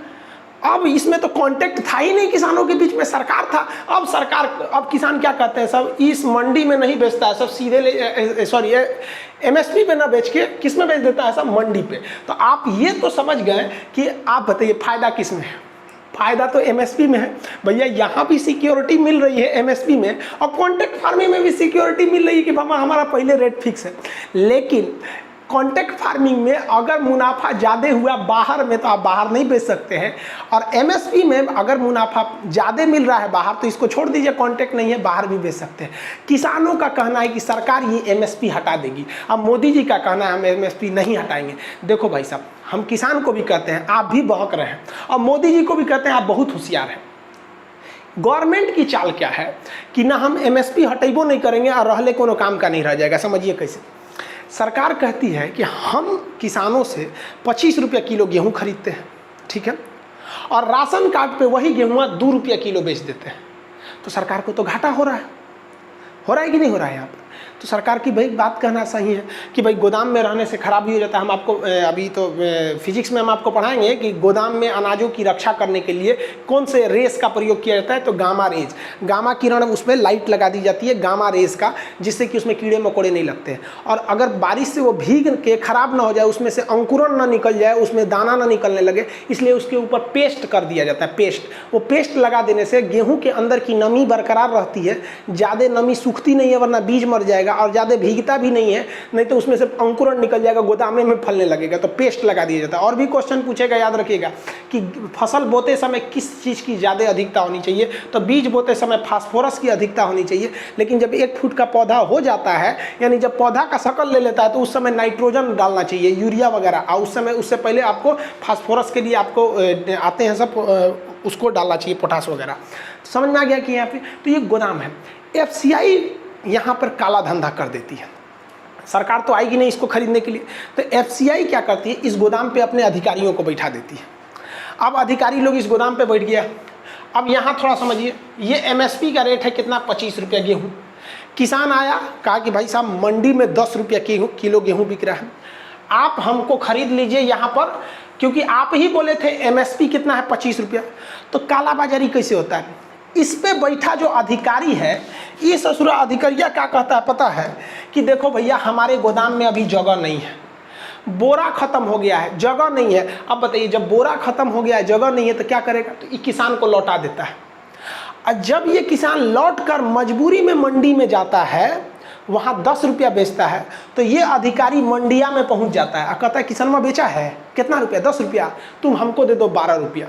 अब इसमें तो कांटेक्ट था ही नहीं किसानों के बीच में, सरकार था। अब किसान क्या कहते हैं, सब इस मंडी में नहीं बेचता है, सब सीधे सॉरी MSP पे ना बेच के किस में बेच देता है, सब मंडी पे। तो आप ये तो समझ गए कि आप बताइए फायदा किस में है, फायदा तो MSP में है। भैया यहाँ भी सिक्योरिटी मिल रही है MSP में, और कॉन्ट्रैक्ट फार्मिंग में भी सिक्योरिटी मिल रही है कि हमारा पहले रेट फिक्स है। लेकिन कॉन्ट्रैक्ट फार्मिंग में अगर मुनाफा ज़्यादा हुआ बाहर में तो आप बाहर नहीं बेच सकते हैं, और MSP में अगर मुनाफा ज़्यादा मिल रहा है बाहर तो इसको छोड़ दीजिए, कॉन्ट्रैक्ट नहीं है, बाहर भी बेच सकते हैं। किसानों का कहना है कि सरकार ये MSP हटा देगी। अब मोदी जी का कहना है हम MSP नहीं हटाएंगे। देखो भाई साहब, हम किसान को भी कहते हैं आप भी बहक रहे हैं, और मोदी जी को भी कहते हैं आप बहुत होशियार हैं। गवर्नमेंट की चाल क्या है कि ना हम MSP हटेबो नहीं करेंगे और रहले कोनो काम का नहीं रह जाएगा। समझिए कैसे, सरकार कहती है कि हम किसानों से 25 रुपया किलो गेहूं खरीदते हैं, ठीक है, और राशन कार्ड पे वही गेहूं 2 रुपया किलो बेच देते हैं, तो सरकार को तो घाटा हो रहा है कि नहीं हो रहा है यहाँ पर। तो सरकार की भाई बात कहना सही है कि भाई गोदाम में रहने से खराबी हो जाता है। हम आपको अभी तो फिजिक्स में हम आपको पढ़ाएंगे कि गोदाम में अनाजों की रक्षा करने के लिए कौन से रेस का प्रयोग किया जाता है, तो गामा रेज, गामा किरण, उसमें लाइट लगा दी जाती है गामा रेज का, जिससे कि उसमें कीड़े मकोड़े नहीं लगते हैं। और अगर बारिश से वो भीग के खराब ना हो जाए, उसमें से अंकुरन ना निकल जाए, उसमें दाना ना निकलने लगे, इसलिए उसके ऊपर पेस्ट कर दिया जाता है, पेस्ट। वो पेस्ट लगा देने से गेहूँ के अंदर की नमी बरकरार रहती है, ज़्यादा नमी सूखती नहीं है वरना बीज मर जाएगा, और ज़्यादा भीगता भी नहीं है, नहीं तो उसमें से अंकुरन निकल जाएगा, गोदामे में फलने लगेगा। तो पेस्ट लगा दिया जाता है। और भी क्वेश्चन पूछेगा, याद रखिएगा कि फसल बोते समय किस चीज़ की ज़्यादा अधिकता होनी चाहिए, तो बीज बोते समय फास्फोरस की अधिकता होनी चाहिए। लेकिन जब 1 फुट का पौधा हो जाता है, यानी जब पौधा का शकल ले लेता है, तो उस समय नाइट्रोजन डालना चाहिए, यूरिया वगैरह, और उस समय उससे पहले आपको फास्फोरस के लिए आपको आते हैं सब, उसको डालना चाहिए, पोटास वगैरह। समझ में आ गया कि यहाँ पे तो ये गोदाम है। FCI यहाँ पर काला धंधा कर देती है, सरकार तो आएगी नहीं इसको खरीदने के लिए, तो FCI क्या करती है, इस गोदाम पे अपने अधिकारियों को बैठा देती है। अब अधिकारी लोग इस गोदाम पे बैठ गया। अब यहाँ थोड़ा समझिए, ये MSP का रेट है कितना, 25 रुपया गेहूँ। किसान आया, कहा कि भाई साहब मंडी में 10 रुपया किलो गेहूँ बिक रहा है, आप हमको खरीद लीजिए यहाँ पर, क्योंकि आप ही बोले थे MSP कितना है 25 रुपया। तो कालाबाजारी कैसे होता है, इस पे बैठा जो अधिकारी है, ये ससुरा अधिकारिया क्या कहता है पता है, कि देखो भैया हमारे गोदाम में अभी जगह नहीं है, बोरा खत्म हो गया है, जगह नहीं है। अब बताइए, जब बोरा खत्म हो गया है, जगह नहीं है, तो क्या करेगा, तो ये किसान को लौटा देता है। और जब ये किसान लौट कर मजबूरी में मंडी में जाता है, वहाँ 10 रुपया बेचता है, तो ये अधिकारी मंडिया में पहुँच जाता है और कहता है किसान में बेचा है कितना रुपया, 10 रुपया, तुम हमको दे दो 12 रुपया।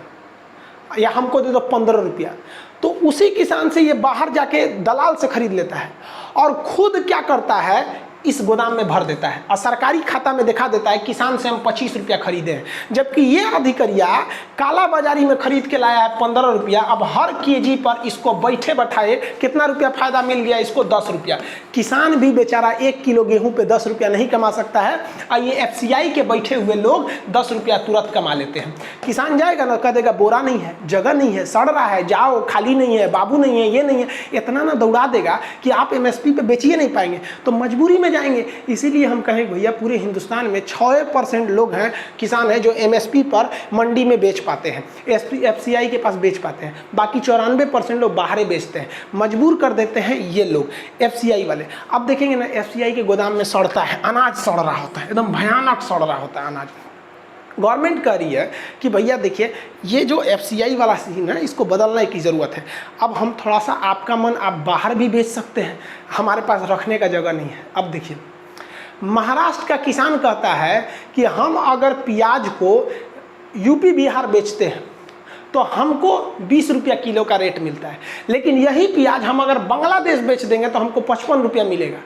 या हमको दे दो 15 रुपया, तो उसी किसान से ये बाहर जाके दलाल से खरीद लेता है और खुद क्या करता है, इस गोदाम में भर देता है और सरकारी खाता में दिखा देता है किसान से हम 25 रुपया खरीदे हैं, जबकि ये अधिकारिया काला बाजारी में खरीद के लाया है 15 रुपया। अब हर केजी पर इसको बैठे बैठाए कितना रुपया फायदा मिल गया इसको, 10 रुपया। किसान भी बेचारा 1 किलो गेहूं पे 10 रुपया नहीं कमा सकता है और ये FCI के बैठे हुए लोग 10 रुपया तुरंत कमा लेते हैं। किसान जाएगा ना, कह देगा बोरा नहीं है, जगह नहीं है, सड़ रहा है, जाओ, खाली नहीं है, बाबू नहीं है, ये नहीं है, इतना ना दौड़ा देगा कि आप MSP पे बेचिए नहीं पाएंगे, तो मजबूरी में जाएंगे। इसीलिए हम कहें भैया पूरे हिंदुस्तान में 6% लोग हैं, किसान हैं जो MSP पर मंडी में बेच पाते हैं, FCI के पास बेच पाते हैं, बाकी 94% लोग बाहर बेचते हैं, मजबूर कर देते हैं ये लोग FCI वाले। अब देखेंगे ना FCI के गोदाम में सड़ता है, अनाज सड़ रहा होता है, एकदम भयानक सड़ रहा होता है अनाज। गवर्नमेंट कह रही है कि भैया देखिए ये जो FCI वाला सीन है इसको बदलने की ज़रूरत है। अब हम थोड़ा सा, आपका मन आप बाहर भी बेच सकते हैं, हमारे पास रखने का जगह नहीं है। अब देखिए महाराष्ट्र का किसान कहता है कि हम अगर प्याज को यूपी बिहार बेचते हैं तो हमको 20 रुपया किलो का रेट मिलता है, लेकिन यही प्याज हम अगर बांग्लादेश बेच देंगे तो हमको 55 रुपया मिलेगा।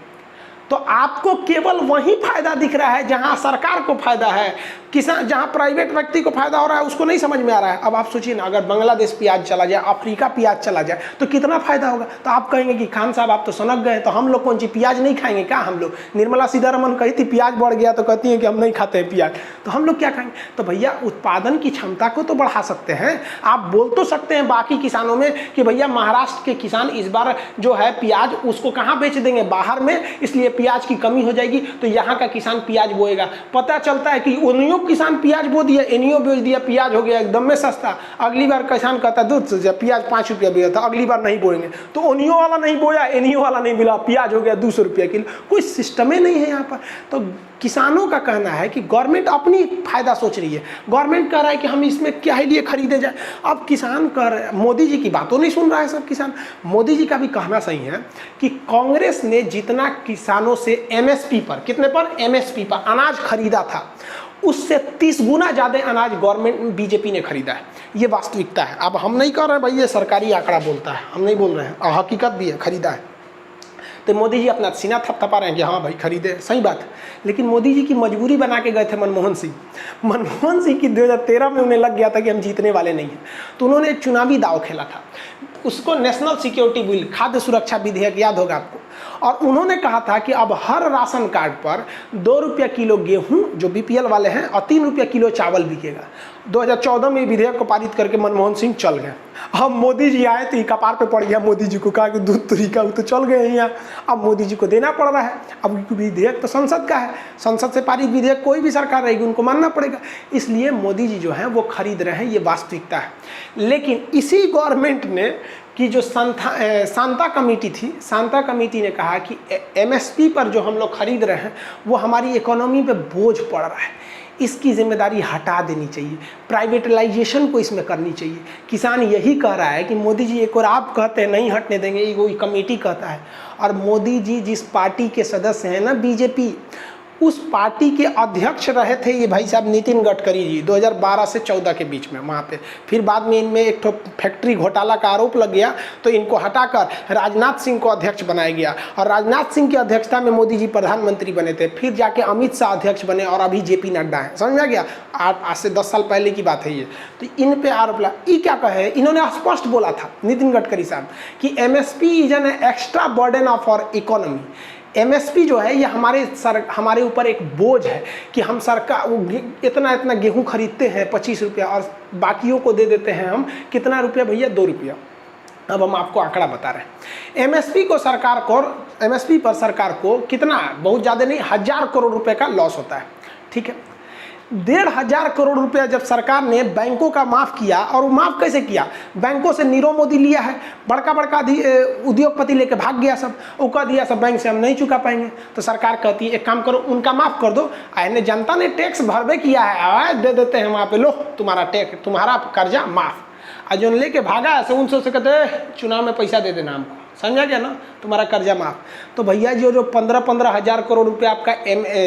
तो आपको केवल वही फायदा दिख रहा है जहां सरकार को फायदा है, किसान जहां प्राइवेट व्यक्ति को फायदा हो रहा है उसको नहीं समझ में आ रहा है। अब आप सोचिए ना, अगर बांग्लादेश प्याज चला जाए, अफ्रीका प्याज चला जाए तो कितना फायदा होगा। तो आप कहेंगे कि खान साहब आप तो सनक गए, तो हम लोग कौन सी प्याज नहीं खाएंगे क्या? हम लोग, निर्मला सीतारमन कही थी प्याज बढ़ गया तो कहती हैं कि हम नहीं खाते हैं प्याज, तो हम लोग क्या खाएंगे? तो भैया उत्पादन की क्षमता को तो बढ़ा सकते हैं। आप बोल तो सकते हैं बाकी किसानों में कि भैया महाराष्ट्र के किसान इस बार जो है प्याज उसको कहाँ बेच देंगे, बाहर में, इसलिए प्याज की कमी हो जाएगी, तो यहाँ का किसान प्याज बोएगा। पता चलता है कि उन्हीं किसान प्याज बो दिया, इन्हीं बेच दिया, प्याज हो गया एकदम में सस्ता। अगली बार किसान कहता है दूध से प्याज 5 रुपया बिका था, अगली बार नहीं बोएंगे, तो उन्हीं वाला नहीं बोया, इन्हीं वाला नहीं मिला, प्याज हो गया 200 रुपया किलो। कोई सिस्टम ही नहीं है यहाँ पर। तो किसानों का कहना है कि गवर्नमेंट अपनी फायदा सोच रही है, गवर्नमेंट कह रहा है कि हम इसमें क्या ही लिए खरीदे जाए। अब किसान कह रहे, मोदी जी की बातों नहीं सुन रहा है सब किसान। मोदी जी का भी कहना सही है कि कांग्रेस ने जितना किसानों से MSP पर, कितने पर, MSP पर अनाज खरीदा था, उससे 30 गुना ज़्यादा अनाज गवर्नमेंट BJP ने खरीदा है। ये वास्तविकता है। अब हम नहीं कह रहे भाई ये सरकारी आंकड़ा बोलता है, हम नहीं बोल रहे हैं, हकीकत भी है, खरीदा है। तो मोदी जी अपना सीना थपथपा रहे हैं कि हाँ भाई खरीदे, सही बात है। लेकिन मोदी जी की मजबूरी बना के गए थे मनमोहन सिंह। मनमोहन सिंह की 2013 में उन्हें लग गया था कि हम जीतने वाले नहीं हैं, तो उन्होंने एक चुनावी दाव खेला था, उसको नेशनल सिक्योरिटी बिल, खाद्य सुरक्षा विधेयक, याद होगा आपको। और उन्होंने कहा था कि अब हर राशन कार्ड पर 2 रुपया किलो गेहूं जो BPL वाले हैं और 3 रुपया किलो चावल बिकेगा। 2014 में विधेयक को पारित करके मनमोहन सिंह चल गए। अब मोदी जी आए तो कपार पे पड़ गया मोदी जी को, कहा कि दूध तुरी का, वो तो चल गए यहाँ, अब मोदी जी को देना पड़ रहा है। अब विधेयक तो संसद का है, संसद से पारित विधेयक कोई भी सरकार रहेगी उनको मानना पड़ेगा, इसलिए मोदी जी जो है वो खरीद रहे हैं, ये वास्तविकता है। लेकिन इसी गवर्नमेंट ने कि जो शांता कमेटी थी, शांता कमेटी ने कहा कि MSP पर जो हम लोग खरीद रहे हैं वो हमारी इकोनॉमी पे बोझ पड़ रहा है, इसकी जिम्मेदारी हटा देनी चाहिए, प्राइवेटलाइजेशन को इसमें करनी चाहिए। किसान यही कह रहा है कि मोदी जी, एक और आप कहते हैं नहीं हटने देंगे, ये कोई कमेटी कहता है। और मोदी जी जिस पार्टी के सदस्य हैं ना, BJP, उस पार्टी के अध्यक्ष रहे थे ये भाई साहब नितिन गडकरी जी 2012 से 14 के बीच में वहाँ पे। फिर बाद में इनमें एक तो फैक्ट्री घोटाला का आरोप लग गया, तो इनको हटाकर राजनाथ सिंह को अध्यक्ष बनाया गया, और राजनाथ सिंह की अध्यक्षता में मोदी जी प्रधानमंत्री बने थे। फिर जाके अमित शाह अध्यक्ष बने और अभी JP नड्डा है, समझ में गया। आज से 10 साल पहले की बात है ये। तो इन पे आरोप लगा, ये क्या कहे, इन्होंने स्पष्ट बोला था नितिन गडकरी साहब कि MSP is an extra burden of our economy. MSP जो है ये हमारे ऊपर एक बोझ है कि हम सरकार इतना गेहूं खरीदते हैं 25 रुपया और बाकियों को दे देते हैं हम कितना रुपया भैया, 2 रुपया। अब हम आपको आंकड़ा बता रहे हैं। MSP पर सरकार को कितना, बहुत ज़्यादा नहीं, 1000 करोड़ रुपए का लॉस होता है, ठीक है। 1500 करोड़ रुपया जब सरकार ने बैंकों का माफ़ किया, और वो माफ़ कैसे किया, बैंकों से नीरव मोदी लिया है, बड़का उद्योगपति लेके भाग गया सब, वो कह दिया सब बैंक से हम नहीं चुका पाएंगे। तो सरकार कहती है एक काम करो, उनका माफ़ कर दो, आने जनता ने टैक्स भरबे किया है, दे देते हैं वहाँ पे, लो तुम्हारा टैक्स, तुम्हारा कर्जा माफ़। और जो लेके भागा है उनसे कहते चुनाव में पैसा दे देना हमको, समझा गया ना, तुम्हारा कर्जा माफ। तो भैया जो 15-15 हज़ार करोड़ रुपए आपका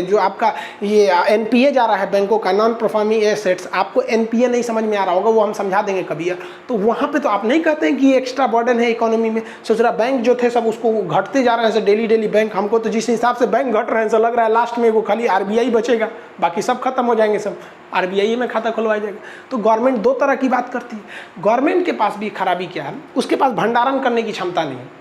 जो आपका ये एनपीए जा रहा है बैंकों का, नॉन परफॉर्मिंग एसेट्स, आपको एनपीए नहीं समझ में आ रहा होगा, वो हम समझा देंगे कभी। तो वहाँ पे तो आप नहीं कहते हैं कि ये एक्स्ट्रा बर्डन है इकोनॉमी में। सोच रहा बैंक जो थे सब उसको घटते जा रहे हैं डेली बैंक। हमको तो जिस हिसाब से बैंक घट रहे हैं, लग रहा है लास्ट में वो खाली आरबीआई बचेगा, बाकी सब खत्म हो जाएंगे, सब आरबीआई में खाता खुलवाया जाएगा। तो गवर्नमेंट दो तरह की बात करती है। गवर्नमेंट के पास भी खराबी क्या है, उसके पास भंडारण करने की क्षमता नहीं है।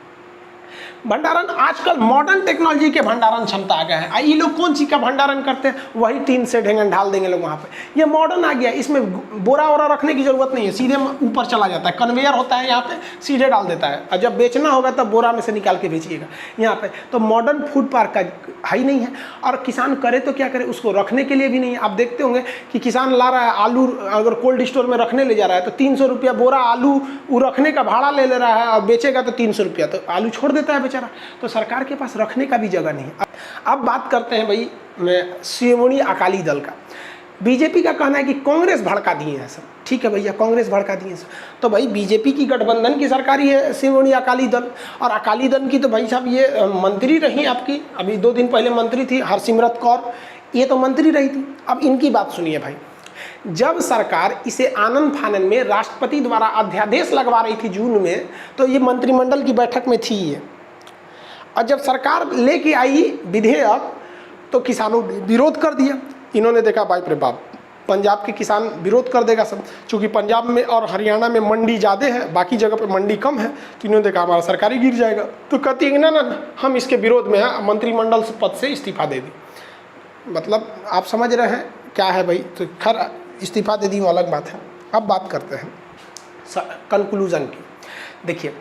भंडारण आजकल मॉडर्न टेक्नोलॉजी के भंडारण क्षमता आ गया है। ये लोग कौन सी का भंडारण करते हैं, वही टीन से ढेंगन ढाल देंगे लोग वहाँ पे। ये मॉडर्न आ गया, इसमें बोरा वोरा रखने की जरूरत नहीं है, सीधे ऊपर चला जाता है, कन्वेयर होता है यहाँ पे, सीधे डाल देता है, और जब बेचना होगा तब बोरा में से निकाल के बेचिएगा यहाँ पे। तो मॉडर्न फूड पार्क का है ही नहीं है। और किसान करे तो क्या करे, उसको रखने के लिए भी नहीं है। आप देखते होंगे कि किसान ला रहा है आलू, अगर कोल्ड स्टोर में रखने ले जा रहा है तो 300 रुपया बोरा आलू वो रखने का भाड़ा ले रहा है, और बेचेगा तो 300 रुपया, तो आलू छोड़ देता है बेचारा। तो सरकार के पास रखने का भी जगह नहीं है। अब बात करते हैं भाई मैं शिरोमणि अकाली दल का। बीजेपी का कहना है कि कांग्रेस भड़का दिए हैं सब। ठीक है भैया, कांग्रेस भड़का दिए हैं सब। तो भाई बीजेपी की गठबंधन की सरकार ही है शिरोमणि अकाली दल, और अकाली दल की तो भाई साहब ये मंत्री रही आपकी, अभी 2 दिन पहले मंत्री थी हरसिमरत कौर, ये तो मंत्री रही थी। अब इनकी बात सुनिए भाई, जब सरकार इसे आनन फानन में राष्ट्रपति द्वारा अध्यादेश लगवा रही थी जून में, तो ये मंत्रिमंडल की बैठक में थी ये, और जब सरकार लेके आई विधेयक तो किसानों ने विरोध कर दिया। इन्होंने देखा बाप रे बाप, पंजाब के किसान विरोध कर देगा सब, क्योंकि पंजाब में और हरियाणा में मंडी ज़्यादा है, बाकी जगह पे मंडी कम है, तो इन्होंने देखा हमारा सरकारी गिर जाएगा। तो कहती है ना हम इसके विरोध में हैं, मंत्रिमंडल पद से इस्तीफा दे दी। मतलब आप समझ रहे हैं क्या है भाई। तो खैर इस्तीफा दे दी वो अलग बात है। अब बात करते हैं कंक्लूजन की। देखिए,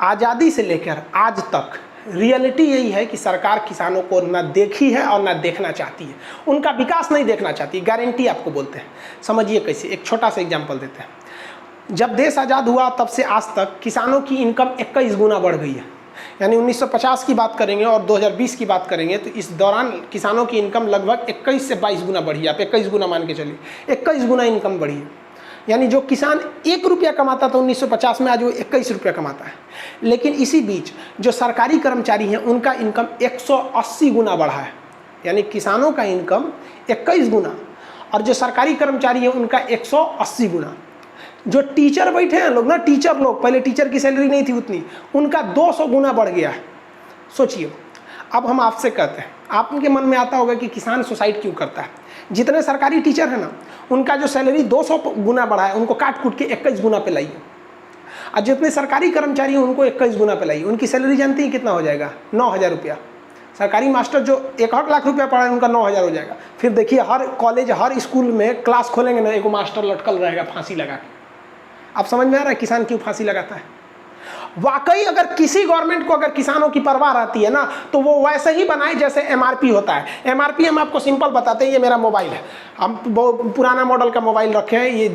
आज़ादी से लेकर आज तक रियलिटी यही है कि सरकार किसानों को ना देखी है और ना देखना चाहती है, उनका विकास नहीं देखना चाहती। गारंटी आपको बोलते हैं, समझिए कैसे। एक छोटा सा एग्जांपल देते हैं। जब देश आज़ाद हुआ तब से आज तक किसानों की इनकम 21 गुना बढ़ गई है। यानी 1950 की बात करेंगे और 2020 की बात करेंगे तो इस दौरान किसानों की इनकम लगभग 21 से 22 गुना बढ़ी है। आप 21 गुना मान के चलिए, 21 गुना इनकम बढ़ी है। यानी जो किसान 1 रुपया कमाता था 1950 में, आज वो 21 रुपया कमाता है। लेकिन इसी बीच जो सरकारी कर्मचारी हैं उनका इनकम 180 गुना बढ़ा है। यानी किसानों का इनकम 21 गुना और जो सरकारी कर्मचारी हैं उनका 180 गुना। जो टीचर बैठे हैं लोग ना, टीचर लोग, पहले टीचर की सैलरी नहीं थी उतनी, उनका 200 गुना बढ़ गया है। सोचिए। अब हम आपसे कहते हैं, आपके मन में आता होगा कि किसान सुसाइड क्यों करता है। जितने सरकारी टीचर हैं ना, उनका जो सैलरी 200 गुना बढ़ा है, उनको काट कूट के 21 गुना पे लाइए। और जितने सरकारी कर्मचारी हैं उनको 21 गुना पे लाइए। उनकी सैलरी जानती है कितना हो जाएगा? 9,000 रुपया। सरकारी मास्टर जो 1 लाख रुपया पढ़ा है उनका 9,000 हो जाएगा। फिर देखिए हर कॉलेज हर स्कूल में क्लास खोलेंगे ना, एक मास्टर लटकल रहेगा फांसी लगा के। आप समझ में आ रहा है किसान क्यों फांसी लगाता है? वाकई अगर किसी गवर्नमेंट को अगर किसानों की परवाह रहती है ना, तो वो वैसे ही बनाए जैसे एमआरपी होता है। एमआरपी हम आपको सिंपल बताते हैं। ये मेरा मोबाइल है, हम बहुत पुराना मॉडल का मोबाइल रखे हैं, ये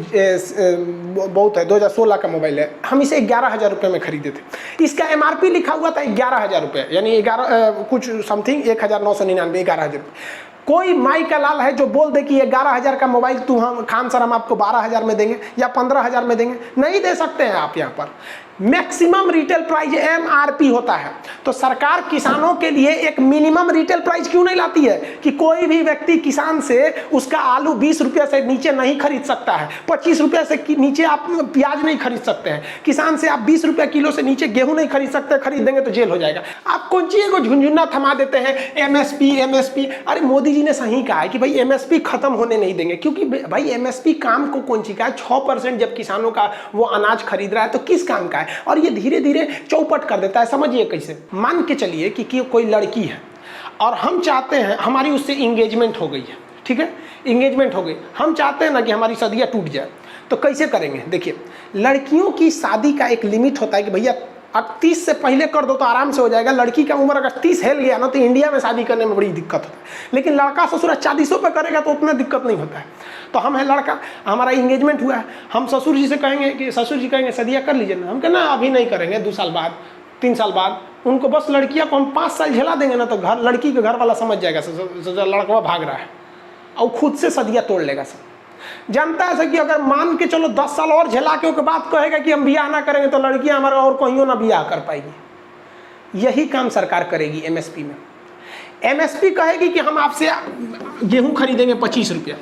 बहुत है, 2016 का मोबाइल है। हम इसे 11,000 रुपये में खरीदे थे। इसका एमआरपी लिखा हुआ था 11,000 रुपये, यानी 11 कुछ समथिंग 1,999, 11,000 रुपये। कोई माई का लाल है जो बोल दे कि 11,000 का मोबाइल हम खान सर हम आपको 12,000 में देंगे या 15,000 में देंगे? नहीं दे सकते हैं आप। यहाँ पर मैक्सिमम रिटेल प्राइस एमआरपी होता है। तो सरकार किसानों के लिए एक मिनिमम रिटेल प्राइस क्यों नहीं लाती है कि कोई भी व्यक्ति किसान से उसका आलू 20 रुपये से नीचे नहीं खरीद सकता है, 25 रुपये से नीचे आप प्याज नहीं खरीद सकते हैं, किसान से आप 20 रुपये किलो से नीचे गेहूं नहीं खरीद सकते, खरीद देंगे तो जेल हो जाएगा। आप कौन चीज़ को झुंझुना थमा देते हैं एमएसपी एमएसपी। अरे मोदी जी ने सही कहा है कि भाई एमएसपी खत्म होने नहीं देंगे, क्योंकि भाई एमएसपी काम को कौन सी का है? 6% जब किसानों का वो अनाज खरीद रहा है तो किस काम का है? और ये धीरे धीरे चौपट कर देता है। समझिए कैसे। मान के चलिए कि कोई लड़की है और हम चाहते हैं, हमारी उससे इंगेजमेंट हो गई है, ठीक है, इंगेजमेंट हो गई, हम चाहते हैं ना कि हमारी शादी टूट जाए, तो कैसे करेंगे? देखिए, लड़कियों की शादी का एक लिमिट होता है कि भैया अब 30 से पहले कर दो तो आराम से हो जाएगा। लड़की का उम्र अगर 30 हिल गया ना तो इंडिया में शादी करने में बड़ी दिक्कत होता है। लेकिन लड़का ससुर 40 पे करेगा तो उतना दिक्कत नहीं होता है। तो हम है लड़का, हमारा इंगेजमेंट हुआ है, हम ससुर जी से कहेंगे कि ससुर जी कहेंगे शादियाँ कर लीजिए ना, हम कहना अभी नहीं करेंगे, 2 साल बाद 3 साल बाद। उनको बस लड़कियाँ को हम 5 साल झेला देंगे ना तो घर लड़की के घर वाला समझ जाएगा लड़का भाग रहा है और खुद से शादियाँ तोड़ लेगा। सब जानता है कि अगर मान के चलो 10 साल और झेला के बाद कहेगा कि हम बियाह ना करेंगे तो लड़कियां हमारा और कहीं ना बियाह कर पाएगी। यही काम सरकार करेगी एमएसपी में। एमएसपी कहेगी कि हम आपसे गेहूं खरीदेंगे 25 रुपया,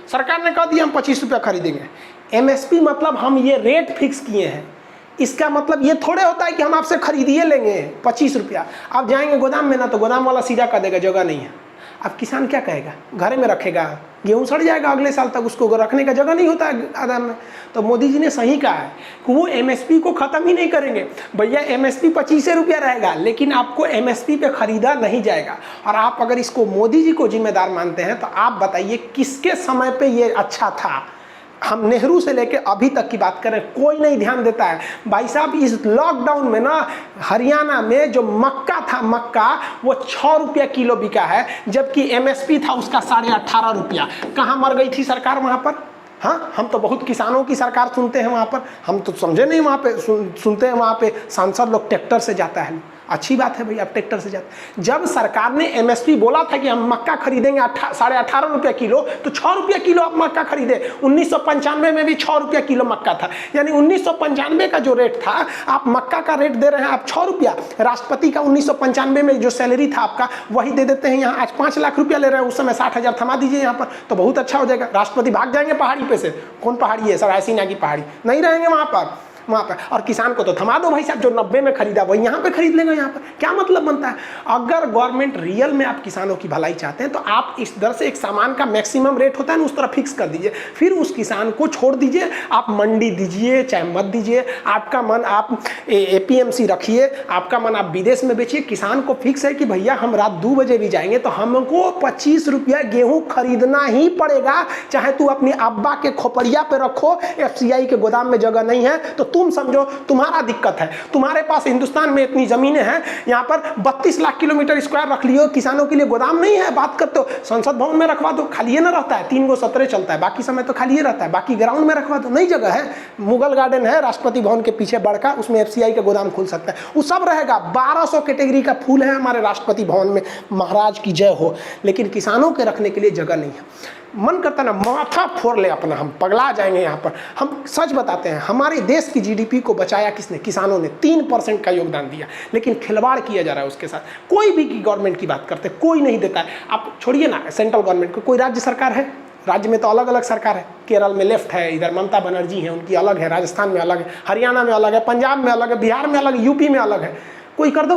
सरकार ने कह दिया हम 25 रुपया खरीदेंगे। एमएसपी मतलब हम ये रेट फिक्स किए हैं, इसका मतलब ये थोड़े होता है कि हम आपसे खरीदिए लेंगे 25 रुपया। आप जाएंगे गोदाम में ना, तो गोदाम वाला सीधा कह देगा जगह नहीं है। अब किसान क्या कहेगा, घर में रखेगा, गेहूं सड़ जाएगा अगले साल तक, उसको रखने का जगह नहीं होता है गोदाम में। तो मोदी जी ने सही कहा है कि वो एमएसपी को ख़त्म ही नहीं करेंगे। भैया एमएसपी 25 रुपया रहेगा, लेकिन आपको एमएसपी पे खरीदा नहीं जाएगा। और आप अगर इसको मोदी जी को जिम्मेदार मानते हैं तो आप बताइए किसके समय पे ये अच्छा था। हम नेहरू से लेके अभी तक की बात करें, कोई नहीं ध्यान देता है। भाई साहब इस लॉकडाउन में ना हरियाणा में जो मक्का था, मक्का वो 6 रुपया किलो बिका है, जबकि एमएसपी था उसका 18.5 रुपया। कहाँ मर गई थी सरकार वहाँ पर? हाँ, हम तो बहुत किसानों की सरकार सुनते हैं वहाँ पर, हम तो समझे नहीं वहाँ पे सुनते हैं वहाँ पे सांसद लोग ट्रैक्टर से जाता है। अच्छी बात है भाई, आप ट्रैक्टर से जाते। जब सरकार ने एमएसपी बोला था कि हम मक्का खरीदेंगे 18.5 रुपया किलो, तो 6 रुपया किलो आप मक्का खरीदे। 1995 में भी 6 रुपया किलो मक्का था, यानी 1995 का जो रेट था, आप मक्का का रेट दे रहे हैं आप 6 रुपया। राष्ट्रपति का 1995 में जो सैलरी था आपका, वही दे देते हैं यहाँ। आज 5 लाख रुपया ले रहे हैं, उस समय 60,000 थमा दीजिए यहाँ पर, तो बहुत अच्छा हो जाएगा। राष्ट्रपति भाग जाएंगे पहाड़ी पे से। कौन पहाड़ी है सर? ऐसी की पहाड़ी नहीं रहेंगे वहाँ पर। और किसान को तो थमा दो भाई साहब, जो 90 में खरीदा वही यहाँ पे खरीद लेंगे। यहाँ पर क्या मतलब बनता है? अगर गवर्नमेंट रियल में आप किसानों की भलाई चाहते हैं तो आप इस दर से एक सामान का मैक्सिमम रेट होता है ना, उस तरह फिक्स कर दीजिए, फिर उस किसान को छोड़ दीजिए। आप मंडी दीजिए चाहे मत दीजिए, आपका मन आप एपीएमसी रखिए, आपका मन आप विदेश में बेचिए। किसान को फिक्स है कि भैया हम रात 2 बजे भी जाएंगे तो हमको 25 रुपया गेहूँ खरीदना ही पड़ेगा, चाहे तू अपनी अब्बा के खोपड़िया पे रखो, एफसीआई के गोदाम में जगह नहीं है तो तुम समझो तुम्हारा दिक्कत है। तुम्हारे पास हिंदुस्तान में इतनी जमीनें हैं, यहाँ पर 32 लाख किलोमीटर स्क्वायर रख लियो, किसानों के लिए गोदाम नहीं है। बात करते हो संसद भवन में रखवा दो, खाली ना रहता है, 3 गो सत्र चलता है, बाकी समय तो खाली रहता है। बाकी ग्राउंड में रखवा दो, नई जगह है, मुगल गार्डन है राष्ट्रपति भवन के पीछे बड़का, उसमें एफसीआई का गोदाम खुल सकता है, वो सब रहेगा। 1200 कैटेगरी का फूल है हमारे राष्ट्रपति भवन में, महाराज की जय हो। लेकिन किसानों के रखने के लिए जगह नहीं है। मन करता ना माथा फोड़ ले अपना, हम पगला जाएंगे यहाँ पर। हम सच बताते हैं, हमारे देश की जीडीपी को बचाया किसने? किसानों ने 3% का योगदान दिया, लेकिन खिलवाड़ किया जा रहा है उसके साथ। कोई भी गवर्नमेंट की बात करते कोई नहीं देता है। आप छोड़िए ना सेंट्रल गवर्नमेंट को, कोई राज्य सरकार है? राज्य में तो अलग अलग सरकार है। केरल में लेफ्ट है, इधर ममता बनर्जी है, उनकी अलग है, राजस्थान में अलग है, हरियाणा में अलग है, पंजाब में अलग है, बिहार में अलग है, यूपी में अलग है। कोई कर दो,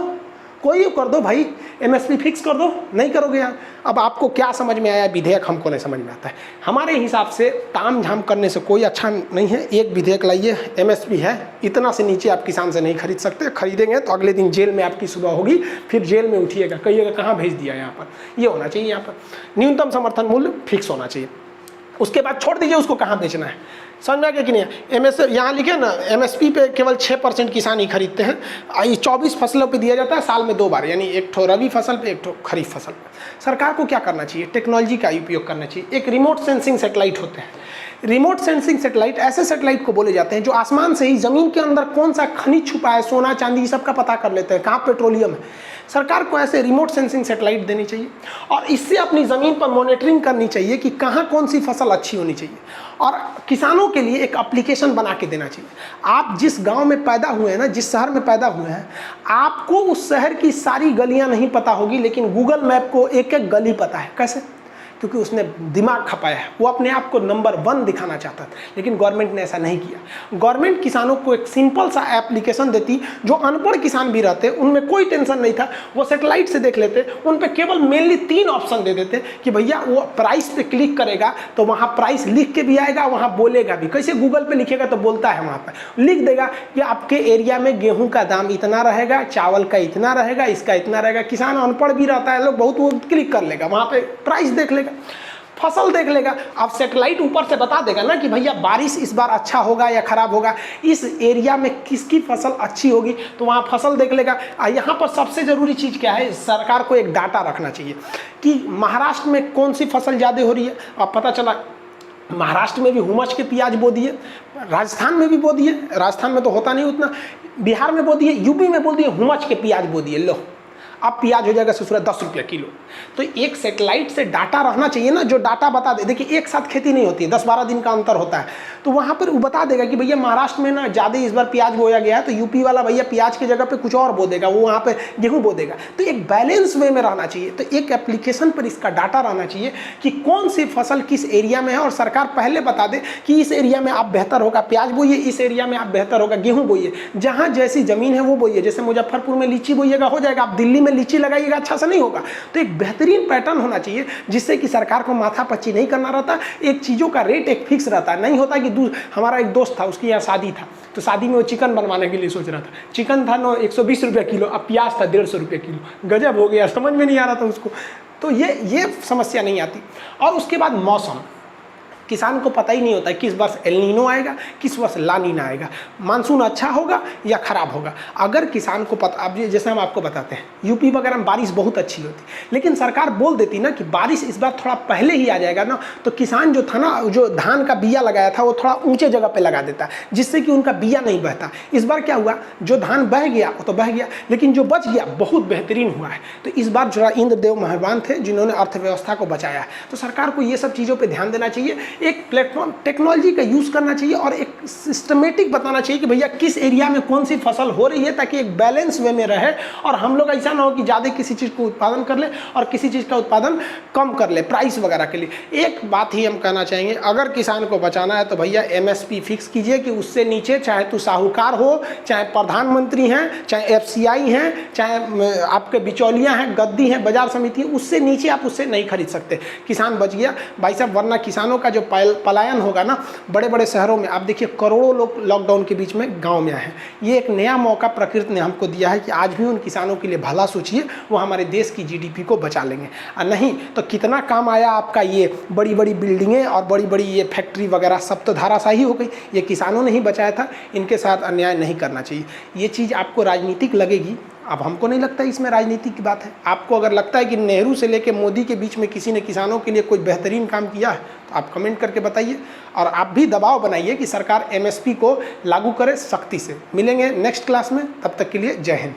कोई कर दो भाई, एमएसपी फिक्स कर दो। नहीं करोगे यार। अब आपको क्या समझ में आया विधेयक? हमको नहीं समझ में आता है। हमारे हिसाब से ताम झाम करने से कोई अच्छा नहीं है। एक विधेयक लाइए, एमएसपी है, इतना से नीचे आप किसान से नहीं खरीद सकते। खरीदेंगे तो अगले दिन जेल में आपकी सुबह होगी, फिर जेल में उठिएगा, कहिएगा कहाँ भेज दिया। यहाँ पर ये होना चाहिए, यहाँ पर न्यूनतम समर्थन मूल्य फिक्स होना चाहिए। उसके बाद छोड़ दीजिए उसको कहाँ बेचना है। समझ में आ गया कि नहीं? एमएसपी यहाँ लिखे ना, एमएसपी पे केवल 6% किसान ही खरीदते हैं। ये 24 फसलों पे दिया जाता है, साल में 2 बार, यानी एक ठो रबी फसल पे, एक ठो खरीफ फसल पे। सरकार को क्या करना चाहिए? टेक्नोलॉजी का उपयोग करना चाहिए। एक रिमोट सेंसिंग सैटेलाइट होते हैं। रिमोट सेंसिंग सैटेलाइट ऐसे सैटेलाइट को बोले जाते हैं जो आसमान से ही ज़मीन के अंदर कौन सा खनिज छुपा है, सोना चांदी, सब का पता कर लेते हैं, कहाँ पेट्रोलियम है। सरकार को ऐसे रिमोट सेंसिंग सैटेलाइट देनी चाहिए और इससे अपनी ज़मीन पर मॉनिटरिंग करनी चाहिए कि कहाँ कौन सी फसल अच्छी होनी चाहिए। और किसानों के लिए एक एप्लीकेशन बना के देना चाहिए। आप जिस गांव में पैदा हुए हैं ना, जिस शहर में पैदा हुए हैं, आपको उस शहर की सारी गलियां नहीं पता होगी, लेकिन गूगल मैप को एक एक गली पता है। कैसे? क्योंकि उसने दिमाग खपाया है, वो अपने आप को नंबर 1 दिखाना चाहता था। लेकिन गवर्नमेंट ने ऐसा नहीं किया। गवर्नमेंट किसानों को एक सिंपल सा एप्लीकेशन देती, जो अनपढ़ किसान भी रहते उनमें कोई टेंशन नहीं था, वो सैटेलाइट से देख लेते। उन पे केवल मेनली 3 ऑप्शन दे देते कि भैया वो प्राइस पे क्लिक करेगा तो वहाँ प्राइस लिख के भी आएगा, वहाँ बोलेगा भी। कैसे? गूगल पे लिखेगा तो बोलता है, वहाँ पर लिख देगा कि आपके एरिया में गेहूँ का दाम इतना रहेगा, चावल का इतना रहेगा, इसका इतना रहेगा। किसान अनपढ़ भी रहता है, लोग बहुत, वो क्लिक कर लेगा, वहाँ पे प्राइस देख लेगा, फसल देख लेगा। अब सैटेलाइट ऊपर से बता देगा ना कि भैया बारिश इस बार अच्छा होगा या खराब होगा, इस एरिया में किसकी फसल अच्छी होगी, तो वहाँ फसल देख लेगा। यहाँ पर सबसे ज़रूरी चीज़ क्या है? सरकार को एक डाटा रखना चाहिए कि महाराष्ट्र में कौन सी फसल ज़्यादा हो रही है। अब पता चला महाराष्ट्र में भी हुमच के प्याज बो दिए, राजस्थान में भी बो दिए, राजस्थान में तो होता नहीं उतना, बिहार में बो दिए, यूपी में बो दिए, हुमच के प्याज बो दिए। लो, अब प्याज हो जाएगा ससुरा 10 रुपये किलो। तो एक सेटेलाइट से डाटा रहना चाहिए ना, जो डाटा बता दे। देखिए एक साथ खेती नहीं होती है, 10-12 दिन का अंतर होता है, तो वहाँ पर वो बता देगा कि भैया महाराष्ट्र में ना ज़्यादा इस बार प्याज बोया गया है, तो यूपी वाला भैया प्याज की जगह पे कुछ और बो देगा, वो वहाँ पे गेहूँ बो देगा। तो एक बैलेंस वे में रहना चाहिए। तो एक एप्लीकेशन पर इसका डाटा रहना चाहिए कि कौन सी फसल किस एरिया में है, और सरकार पहले बता दे कि इस एरिया में आप बेहतर होगा प्याज बोइए, इस एरिया में आप बेहतर होगा गेहूँ बोइए। जहाँ जैसी ज़मीन है वो बोइए। जैसे मुजफ्फरपुर में लीची बोइएगा हो जाएगा, आप दिल्ली में लीची लगाइएगा अच्छा से नहीं होगा। तो एक बेहतरीन पैटर्न होना चाहिए जिससे कि सरकार को माथापच्ची नहीं करना रहता। एक चीज़ों का रेट एक फिक्स रहता है, नहीं होता कि हमारा एक दोस्त था, उसकी यहाँ शादी था, तो शादी में वो चिकन बनवाने के लिए सोच रहा था। चिकन था 120 रुपये किलो, अब प्याज था 150 रुपये किलो। गजब हो गया, समझ में नहीं आ रहा था उसको। तो ये समस्या नहीं आती। और उसके बाद मौसम, किसान को पता ही नहीं होता है किस वर्ष एल नीनो आएगा, किस वर्ष ला नीना आएगा, मानसून अच्छा होगा या ख़राब होगा। अगर किसान को पता, अब जैसे हम आपको बताते हैं यूपी वगैरह में बारिश बहुत अच्छी होती, लेकिन सरकार बोल देती ना कि बारिश इस बार थोड़ा पहले ही आ जाएगा ना, तो किसान जो था ना, जो धान का बिया लगाया था वो थोड़ा ऊंचे जगह पे लगा देता, जिससे कि उनका बिया नहीं बहता। इस बार क्या हुआ, जो धान बह गया वो तो बह गया, लेकिन जो बच गया बहुत बेहतरीन हुआ है। तो इस बार जो इंद्रदेव मेहरबान थे जिन्होंने अर्थव्यवस्था को बचाया है। तो सरकार को ये सब चीज़ों पर ध्यान देना चाहिए। एक प्लेटफॉर्म टेक्नोलॉजी का यूज़ करना चाहिए और एक सिस्टमेटिक बताना चाहिए कि भैया किस एरिया में कौन सी फसल हो रही है, ताकि एक बैलेंस वे में रहे और हम लोग ऐसा ना हो कि ज़्यादा किसी चीज़ को उत्पादन कर ले और किसी चीज़ का उत्पादन कम कर ले प्राइस वगैरह के लिए। एक बात ही हम कहना चाहेंगे, अगर किसान को बचाना है तो भैया MSP फिक्स कीजिए कि उससे नीचे चाहे तो साहूकार हो, चाहे प्रधानमंत्री हैं, चाहे FCI हैं, चाहे आपके बिचौलियाँ हैं, गद्दी हैं, बाजार समिति, उससे नीचे आप उससे नहीं खरीद सकते। किसान बच गया भाई साहब, वरना किसानों का जो पलायन होगा ना बड़े बड़े शहरों में। आप देखिए करोड़ों लोग लॉकडाउन के बीच में गांव में आए हैं। ये एक नया मौका प्रकृति ने हमको दिया है कि आज भी उन किसानों के लिए भला सोचिए, वो हमारे देश की GDP को बचा लेंगे। और नहीं तो कितना काम आया आपका ये बड़ी बड़ी बिल्डिंगें और बड़ी बड़ी ये फैक्ट्री वगैरह, सब तो धाराशाही हो गई। ये किसानों ने ही बचाया था, इनके साथ अन्याय नहीं करना चाहिए। ये चीज़ आपको राजनीतिक लगेगी, अब हमको नहीं लगता इसमें राजनीति की बात है। आपको अगर लगता है कि नेहरू से लेकर मोदी के बीच में किसी ने किसानों के लिए कोई बेहतरीन काम किया है तो आप कमेंट करके बताइए, और आप भी दबाव बनाइए कि सरकार MSP को लागू करे सख्ती से। मिलेंगे नेक्स्ट क्लास में, तब तक के लिए जय हिंद।